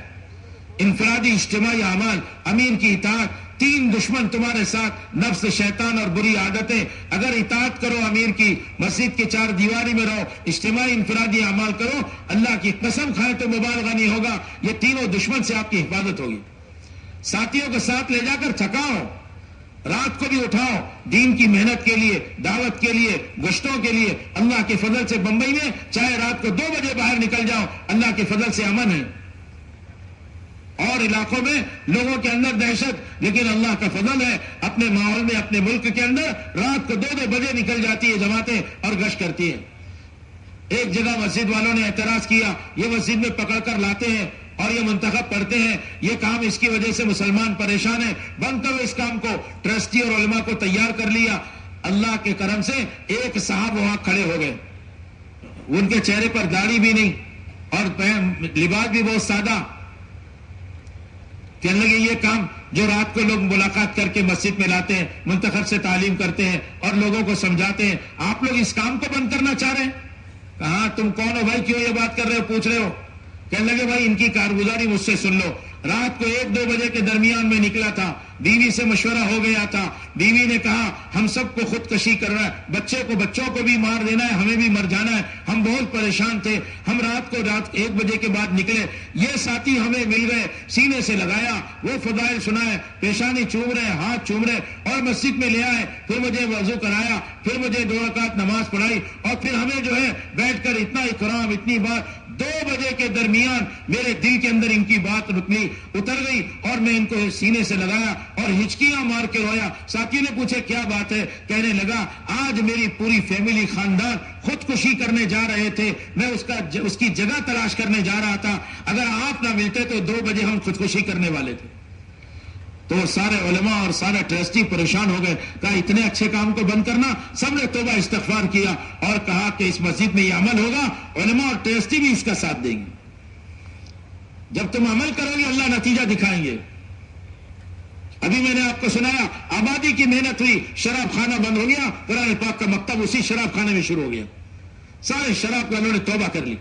انفرادی اجتماعی اعمال، امیر کی اطاعت. 3 دشمن تمہارے ساتھ، نفس، شیطان اور بری عادتیں. اگر اطاعت کرو امیر کی، مسجد کی 4 دیواری میں رہو، اجتماعی انفرادی اعمال کرو، اللہ کی قسم کھائے تو مبالغہ نہیں ہوگا، یہ تینوں دشمن سے آپ کی حفاظت ہوگی. ساتھیوں کو ساتھ لے جا کر تھکاؤ، رات کو بھی اٹھاؤ، دین کی محنت کے لیے، دعوت کے لیے، گشتوں کے لیے. اللہ کے فضل سے بمبئی میں چاہے رات کو 2 بجے باہر نکل جاؤ، اللہ کے فضل سے امن ہے. اور علاقوں میں لوگوں کے اندر دہشت، لیکن اللہ کا فضل ہے، اپنے ماحول میں، اپنے ملک کے اندر رات کو 2 بجے نکل جاتی ہے جماعتیں اور گشت کرتی ہے. ایک جگہ مسجد والوں نے اعتراض کیا، یہ مسجد میں پکڑ کر لاتے ہیں اور یہ منتخب پڑھتے ہیں، یہ کام اس کی وجہ سے مسلمان پریشان ہیں. بند کرو اس کام کو. ٹرسٹی اور علماء کو تیار کر لیا. اللہ کے کرم سے ایک صاحب وہاں کھڑے ہو گئے، ان کے چہرے پر داڑھی بھی نہیں اور لباس بھی بہت سادہ. کہنے لگے یہ کام جو رات کو لوگ ملاقات کر کے مسجد میں لاتے ہیں، منتخب سے تعلیم کرتے ہیں اور لوگوں کو سمجھاتے ہیں، آپ لوگ اس کام کو بند کرنا چاہ رہے ہیں؟ کہاں تم کون ہو بھائی، کیوں یہ بات کر رہے ہو، پوچھ رہے ہو؟ کہنے لگے بھائی ان کی کارگزاری مجھ سے سن لو. رات کو 1-2 بجے کے درمیان میں نکلا تھا، بیوی سے مشورہ ہو گیا تھا. بیوی نے کہا ہم سب کو خودکشی کرنا ہے، بچوں کو بھی مار دینا ہے، ہمیں بھی مر جانا ہے. ہم بہت پریشان تھے، ہم رات 1 بجے کے بعد نکلے. یہ ساتھی ہمیں مل گئے، سینے سے لگایا، وہ فضائل سنائے، پیشانی چوم رہے، ہاتھ چوم رہے اور مسجد میں لے آئے. پھر مجھے وضو کرایا، پھر مجھے 2 رکعت نماز پڑھائی اور پھر ہمیں جو ہے بیٹھ کر اتنا اکرام، اتنی بات. 2 بجے کے درمیان میرے دل کے اندر ان کی بات اتر گئی اور میں ان کو سینے سے لگایا اور ہچکیاں مار کے رویا. ساتھیوں نے پوچھے کیا بات ہے؟ کہنے لگا آج میری پوری فیملی، خاندان خودکشی کرنے جا رہے تھے، میں اس کی جگہ تلاش کرنے جا رہا تھا. اگر آپ نہ ملتے تو 2 بجے ہم خودکشی کرنے والے تھے. تو سارے علماء اور سارے ٹرسٹی پریشان ہو گئے. کہا اتنے اچھے کام کو بند کرنا. سب نے توبہ استغفار کیا اور کہا کہ اس مسجد میں یہ عمل ہوگا، علماء اور ٹرسٹی بھی اس کا ساتھ دیں گے. جب تم عمل کرو گے اللہ نتیجہ دکھائیں گے. ابھی میں نے آپ کو سنایا، آبادی کی محنت ہوئی، شراب خانہ بند ہو گیا، قرآن پاک کا مکتب اسی شراب خانے میں شروع ہو گیا. سارے شراب والوں نے توبہ کر لی.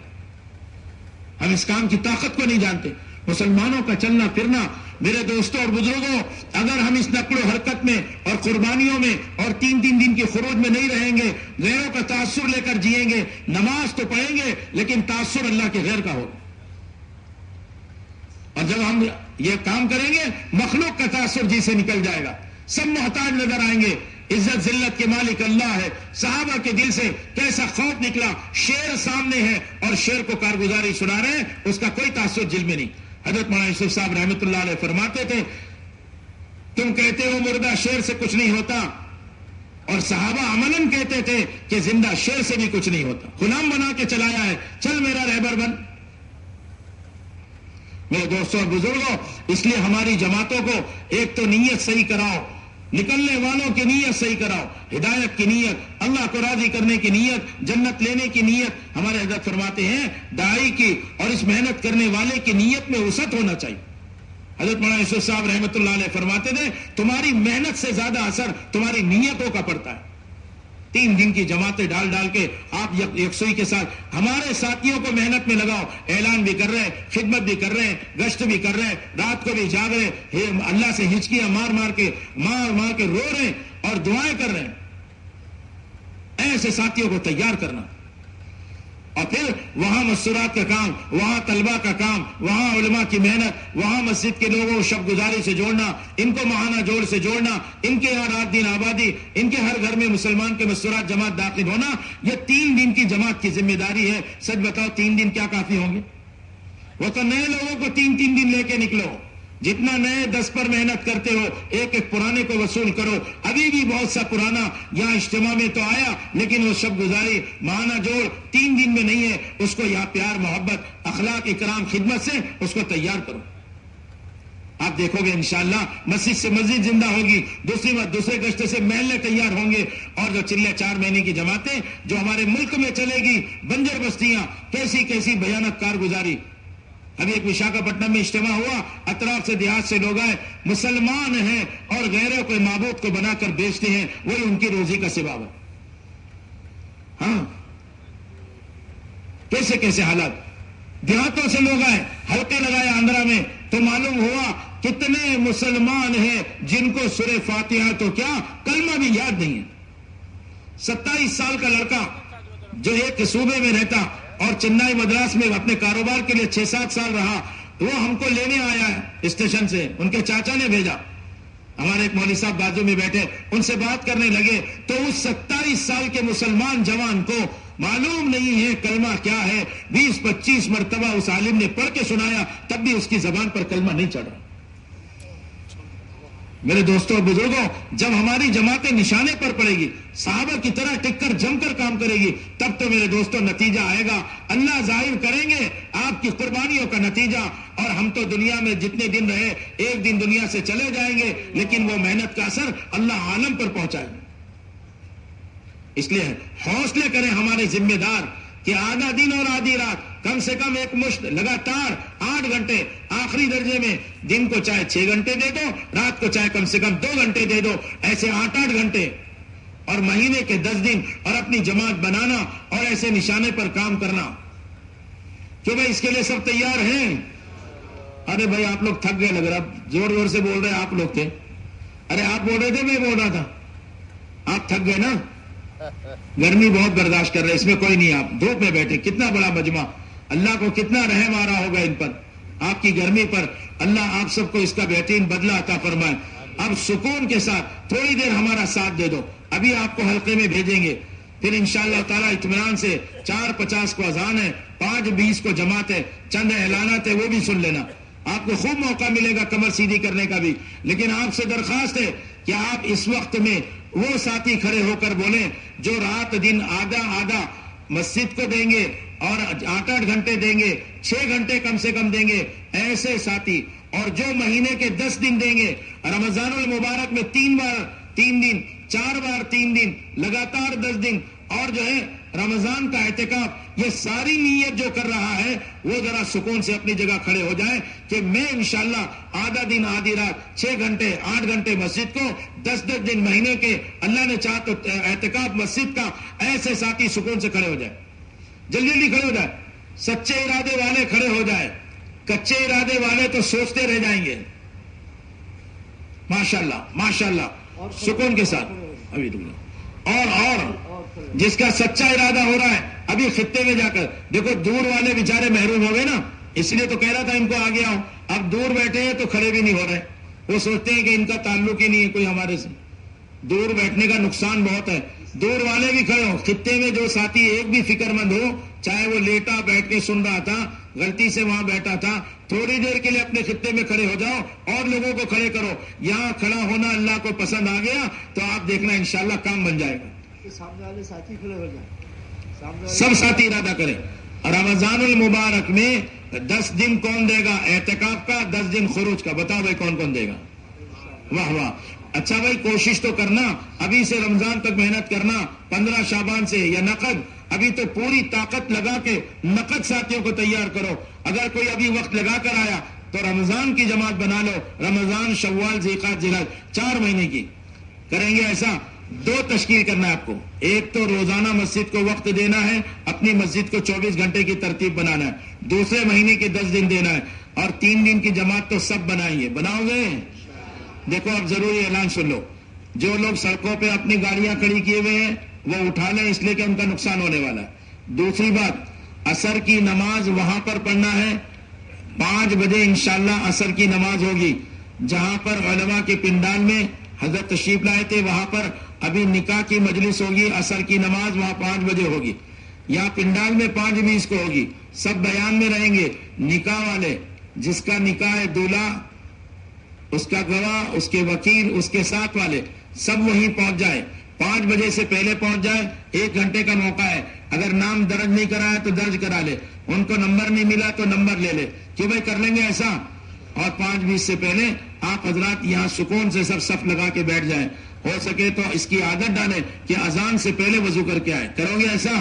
ہم اس کام کی طاقت کو نہیں جانتے. مسلمانوں کا چلنا پھرنا، میرے دوستوں اور بزرگوں، اگر ہم اس نقل و حرکت میں اور قربانیوں میں اور 3 دن کے خروج میں نہیں رہیں گے، غیروں کا تاثر لے کر جئیں گے، نماز تو پڑھیں گے لیکن تاثر اللہ کے غیر کا ہوگا. اور جب ہم یہ کام کریں گے، مخلوق کا تاثر جی سے نکل جائے گا. سب محتاج نظر آئیں گے. عزت ذلت کے مالک اللہ ہے. صحابہ کے دل سے کیسا خوف نکلا. شیر سامنے ہے اور شیر کو کارگزاری سنا رہے ہیں، اس کا کوئی تاثر دل میں نہیں. حضرت مولانا یوسف صاحب رحمۃ اللہ علیہ فرماتے تھے تم کہتے ہو مردہ شیر سے کچھ نہیں ہوتا، اور صحابہ عملاً کہتے تھے کہ زندہ شیر سے بھی کچھ نہیں ہوتا. غلام بنا کے چلایا ہے، چل میرا رہبر بن. میرے دوستوں اور بزرگوں، اس لیے ہماری جماعتوں کو ایک تو نیت صحیح کراؤ، نکلنے والوں کی نیت صحیح کراؤ، ہدایت کی نیت، اللہ کو راضی کرنے کی نیت، جنت لینے کی نیت. ہمارے حضرت فرماتے ہیں داعی کی اور اس محنت کرنے والے کی نیت میں وسعت ہونا چاہیے. حضرت مولانا یوسف صاحب رحمۃ اللہ علیہ فرماتے تھے تمہاری محنت سے زیادہ اثر تمہاری نیتوں کا پڑتا ہے. 3 دن کی جماعتیں ڈال کے آپ یکسوئی کے ساتھ ہمارے ساتھیوں کو محنت میں لگاؤ. اعلان بھی کر رہے ہیں، خدمت بھی کر رہے ہیں، گشت بھی کر رہے ہیں، رات کو بھی جاگ رہے ہیں، اللہ سے ہچکیاں مار کے رو رہے ہیں اور دعائیں کر رہے ہیں. ایسے ساتھیوں کو تیار کرنا. اور پھر وہاں مستورات کا کام، وہاں طلبہ کا کام، وہاں علماء کی محنت، وہاں مسجد کے لوگوں کو شب گزاری سے جوڑنا، ان کو ماہانہ جوڑ سے جوڑنا، ان کے یہاں رات دن آبادی، ان کے ہر گھر میں مسلمان کے مستورات جماعت داخل ہونا. یہ 3 دن کی جماعت کی ذمہ داری ہے. سچ بتاؤ 3 دن کیا کافی ہوں گے؟ وہ تو نئے لوگوں کو 3 دن لے کے نکلو. جتنا نئے 10 پر محنت کرتے ہو، ایک پرانے کو وصول کرو. ابھی بھی بہت سا پرانا یہاں اجتماع میں تو آیا لیکن وہ شب گزاری ماہانہ جوڑ 3 دن میں نہیں ہے. اس کو یہاں پیار، محبت، اخلاق، اکرام، خدمت سے اس کو تیار کرو. آپ دیکھو گے انشاءاللہ مسجد سے مسجد زندہ ہوگی، دوسرے گشتے سے محلے تیار ہوں گے، اور جو چلے 4 مہینے کی جماعتیں جو ہمارے ملک میں چلے گی، بنجر بستیاں، کیسی کیسی بھیانک کارگزاری. ابھی ایک وشاکھاپٹنم میں اجتماع ہوا، اطراف سے دیہات سے لوگ آئے، مسلمان ہیں اور غیروں کو معبود کو بنا کر بیچتے ہیں، وہی ان کی روزی کا سبب ہے. ہاں کیسے کیسے حالات. دیہاتوں سے لوگ آئے، حلقے لگائے آندھرا میں، تو معلوم ہوا کتنے مسلمان ہیں جن کو سورہ فاتحہ تو کیا کلمہ بھی یاد نہیں ہے. 27 سال کا لڑکا جو ایک صوبے میں رہتا اور چنئی مدراس میں اپنے کاروبار کے لیے 6-7 سال رہا، وہ ہم کو لینے آیا ہے اسٹیشن سے، ان کے چاچا نے بھیجا. ہمارے ایک مولوی صاحب بازو میں بیٹھے، ان سے بات کرنے لگے تو اس 27 سال کے مسلمان جوان کو معلوم نہیں ہے کلمہ کیا ہے. 20-25 مرتبہ اس عالم نے پڑھ کے سنایا، تب بھی اس کی زبان پر کلمہ نہیں چڑھ رہا. میرے دوستوں اور بزرگوں، جب ہماری جماعتیں نشانے پر پڑے گی، صحابہ کی طرح ٹک کر جم کر کام کرے گی، تب تو میرے دوستوں نتیجہ آئے گا. اللہ ظاہر کریں گے آپ کی قربانیوں کا نتیجہ. اور ہم تو دنیا میں جتنے دن رہے، ایک دن دنیا سے چلے جائیں گے، لیکن وہ محنت کا اثر اللہ عالم پر پہنچائے گا. اس لیے حوصلے کریں ہمارے ذمہ دار کہ آدھا دن اور آدھی رات، کم سے کم ایک مشت لگاتار 8 گھنٹے، آخری درجے میں دن کو چاہے 6 گھنٹے دے دو، رات کو چاہے کم سے کم 2 گھنٹے دے دو، ایسے 8 گھنٹے اور مہینے کے 10 دن، اور اپنی جماعت بنانا اور ایسے نشانے پر کام کرنا. کیوں بھائی اس کے لیے سب تیار ہیں؟ ارے بھائی آپ لوگ تھک گئے لگ رہا، زور زور سے بول رہے آپ لوگ تھے. ارے آپ بول رہے تھے، میں بول رہا تھا. آپ تھک گئے نا، گرمی بہت برداشت کر رہے، اس میں کوئی نہیں. آپ دھوپ میں بیٹھے، کتنا بڑا مجمع، اللہ کو کتنا رحم آ رہا ہوگا ان پر، آپ کی گرمی پر. اللہ آپ سب کو اس کا بہترین بدلہ عطا فرمائے. اب سکون کے ساتھ تھوڑی دیر ہمارا ساتھ دے دو. ابھی آپ کو حلقے میں بھیجیں گے، پھر انشاءاللہ تعالی اطمینان سے 4:50 کو اذان ہے، 5:20 کو جماعت ہے، چند اعلانات ہے، وہ بھی سن لینا. آپ کو خوب موقع ملے گا کمر سیدھی کرنے کا بھی. لیکن آپ سے درخواست ہے کہ آپ اس وقت میں وہ ساتھی کھڑے ہو کر بولیں جو رات دن آدھا مسجد کو دیں گے اور 8 گھنٹے دیں گے، 6 گھنٹے کم سے کم دیں گے، ایسے ساتھی. اور جو مہینے کے 10 دن دیں گے، رمضان المبارک میں 3 دن، 4 بار 3 دن، لگاتار 10 دن، اور جو ہے رمضان کا اعتکاف، یہ ساری نیت جو کر رہا ہے وہ ذرا سکون سے اپنی جگہ کھڑے ہو جائے کہ میں انشاءاللہ آدھا دن آدھی رات 6 گھنٹے 8 گھنٹے مسجد کو، 10 دن مہینے کے اللہ نے چاہا تو اعتکاف مسجد کا. ایسے ساتھی سکون سے کھڑے ہو جائے، جلدی کھڑے ہو جائے. سچے ارادے والے کھڑے ہو جائے، کچے ارادے والے تو سوچتے رہ جائیں گے. ماشاءاللہ سکون کے ساتھ. ابھی اور جس کا سچا ارادہ ہو رہا ہے، ابھی خطے میں جا کر دیکھو، دور والے بیچارے محروم ہو گئے نا، اس لیے تو کہہ رہا تھا ان کو آ گیا ہوں. اب دور بیٹھے ہیں تو کھڑے بھی نہیں ہو رہے، وہ سوچتے ہیں کہ ان کا تعلق ہی نہیں ہے کوئی ہمارے سے. دور بیٹھنے کا نقصان بہت ہے. دور والے بھی کھڑے ہو. خطے میں جو ساتھی ایک بھی فکر مند ہو، چاہے وہ لیٹا بیٹھ کے سن رہا تھا، غلطی سے وہاں بیٹھا تھا، تھوڑی دیر کے لیے اپنے خطے میں کھڑے ہو جاؤ اور لوگوں کو کھڑے کرو. یہاں کھڑا ہونا اللہ کو پسند آ گیا تو آپ دیکھنا انشاءاللہ کام بن جائے گا. سامنے والے ساتھی کھڑے ہو جائیں، سب ساتھی ارادہ کریں. رمضان المبارک میں 10 دن کون دے گا اعتکاف کا، 10 دن خروج کا؟ بتاؤ بھائی کون کون دے گا؟ واہ واہ. اچھا بھائی کوشش تو کرنا، ابھی سے رمضان تک محنت کرنا، 15 شعبان سے یا نقد. ابھی تو پوری طاقت لگا کے نقد ساتھیوں کو تیار کرو. اگر کوئی ابھی وقت لگا کر آیا تو رمضان کی جماعت بنا لو. رمضان، شوال، ذیقعد، ذیلحج 4 مہینے کی کریں گے. ایسا 2 تشکیل کرنا ہے آپ کو. ایک تو روزانہ مسجد کو وقت دینا ہے، اپنی مسجد کو 24 گھنٹے کی ترتیب بنانا ہے. دوسرے مہینے کے 10 دن دینا ہے، اور 3 دن کی جماعت تو سب بنائیں گے. بناؤ گے؟ دیکھو اب ضروری اعلان سن لو. جو لوگ سڑکوں پہ اپنی گاڑیاں کھڑی کیے ہوئے ہیں وہ اٹھا لیں، اس لیے کہ ان کا نقصان ہونے والا ہے. دوسری بات، عصر کی نماز وہاں پر پڑھنا ہے. 5 بجے انشاءاللہ عصر کی نماز ہوگی. جہاں پر علماء کے پنڈال میں حضرت تشریف لائے تھے وہاں پر ابھی نکاح کی مجلس ہوگی. عصر کی نماز وہاں 5 بجے ہوگی. یہاں پنڈال میں 5:20 کو ہوگی. سب بیان میں رہیں گے. نکاح والے، جس کا نکاح ہے، دولہا، اس کا گواہ، اس کے وکیل، اس کے ساتھ والے، سب وہیں پہنچ جائے. 5 بجے سے پہلے پہنچ جائے. 1 گھنٹے کا موقع ہے. اگر نام درج نہیں کرایا تو درج کرا لے. ان کو نمبر نہیں ملا تو نمبر لے لے. کیوں بھائی کر لیں گے ایسا؟ اور 5:20 سے پہلے آپ حضرات یہاں سکون سے سب صف لگا کے بیٹھ جائیں. ہو سکے تو اس کی عادت ڈالیں کہ اذان سے پہلے وضو کر کے آئے. کرو گے ایسا؟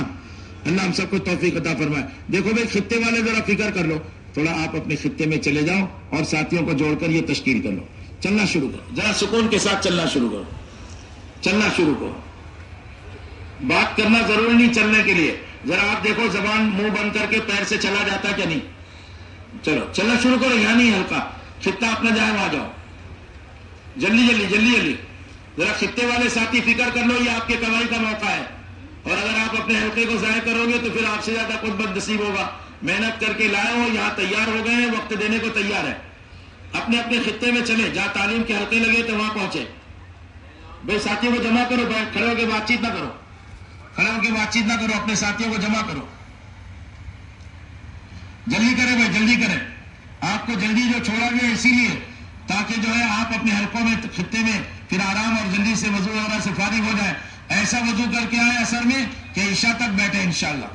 اللہ ہم سب کو توفیق عطا فرمائے. دیکھو بھائی خطے والے ذرا فکر کر لو, تھوڑا آپ اپنے خطے میں چلے جاؤ اور ساتھیوں کو جوڑ کر یہ تشکیل کر لو. چلنا شروع کرو, ذرا سکون کے ساتھ چلنا شروع کرو. چلنا شروع کرو. بات کرنا ضروری نہیں چلنے کے لیے. ذرا آپ دیکھو زبان منہ بند کر کے پیر سے چلا جاتا ہے کیا نہیں. چلو چلنا شروع کرو, یہاں نہیں ہلکا. خطہ اپنا جائے وہاں جاؤ. جلدی جلدی جلدی جلدی. ذرا خطے والے ساتھی فکر کر لو, یہ آپ کے کمائی کا موقع ہے. اور اگر آپ اپنے حلقے کو ضائع کرو گے تو پھر آپ سے زیادہ خود بد نصیب ہوگا. محنت کر کے لائے ہو, یہاں تیار ہو گئے ہیں, وقت دینے کو تیار ہے. اپنے اپنے خطے میں چلے, جہاں تعلیم کے حلقے لگے تو وہاں پہنچے. بھائی ساتھیوں کو جمع کرو, کھڑے ہو کے بات چیت نہ کرو, کھڑے ہو کے بات چیت نہ کرو, اپنے ساتھیوں کو جمع کرو. جلدی کرے بھائی جلدی کرے. آپ کو جلدی جو چھوڑا گیا اسی لیے تاکہ جو ہے آپ اپنے حلقوں میں خطے میں پھر آرام اور جلدی سے وضو وغیرہ سے فارغ ہو جائے. ایسا وضو کر کے آئے اثر میں کہ عشاء تک بیٹھے انشاءاللہ.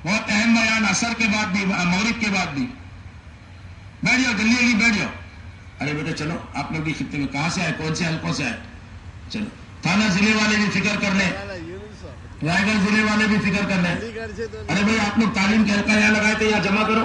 بہت اہم بیان, اثر کے بعد بھی مغرب کے بعد بھی. بیٹھ جاؤ جلدی جلدی بیٹھ جاؤ. ارے بیٹا چلو, آپ لوگ بھی خطے میں کہاں سے آئے, کون سے حلقوں سے آئے؟ چلو تھانہ ضلع والے بھی فکر کر لیں, رائے گڑھ ضلع والے بھی فکر کر لیں. ارے بھائی آپ لوگ تعلیم کے حلقہ یہاں لگائے تھے, یہاں جمع کرو.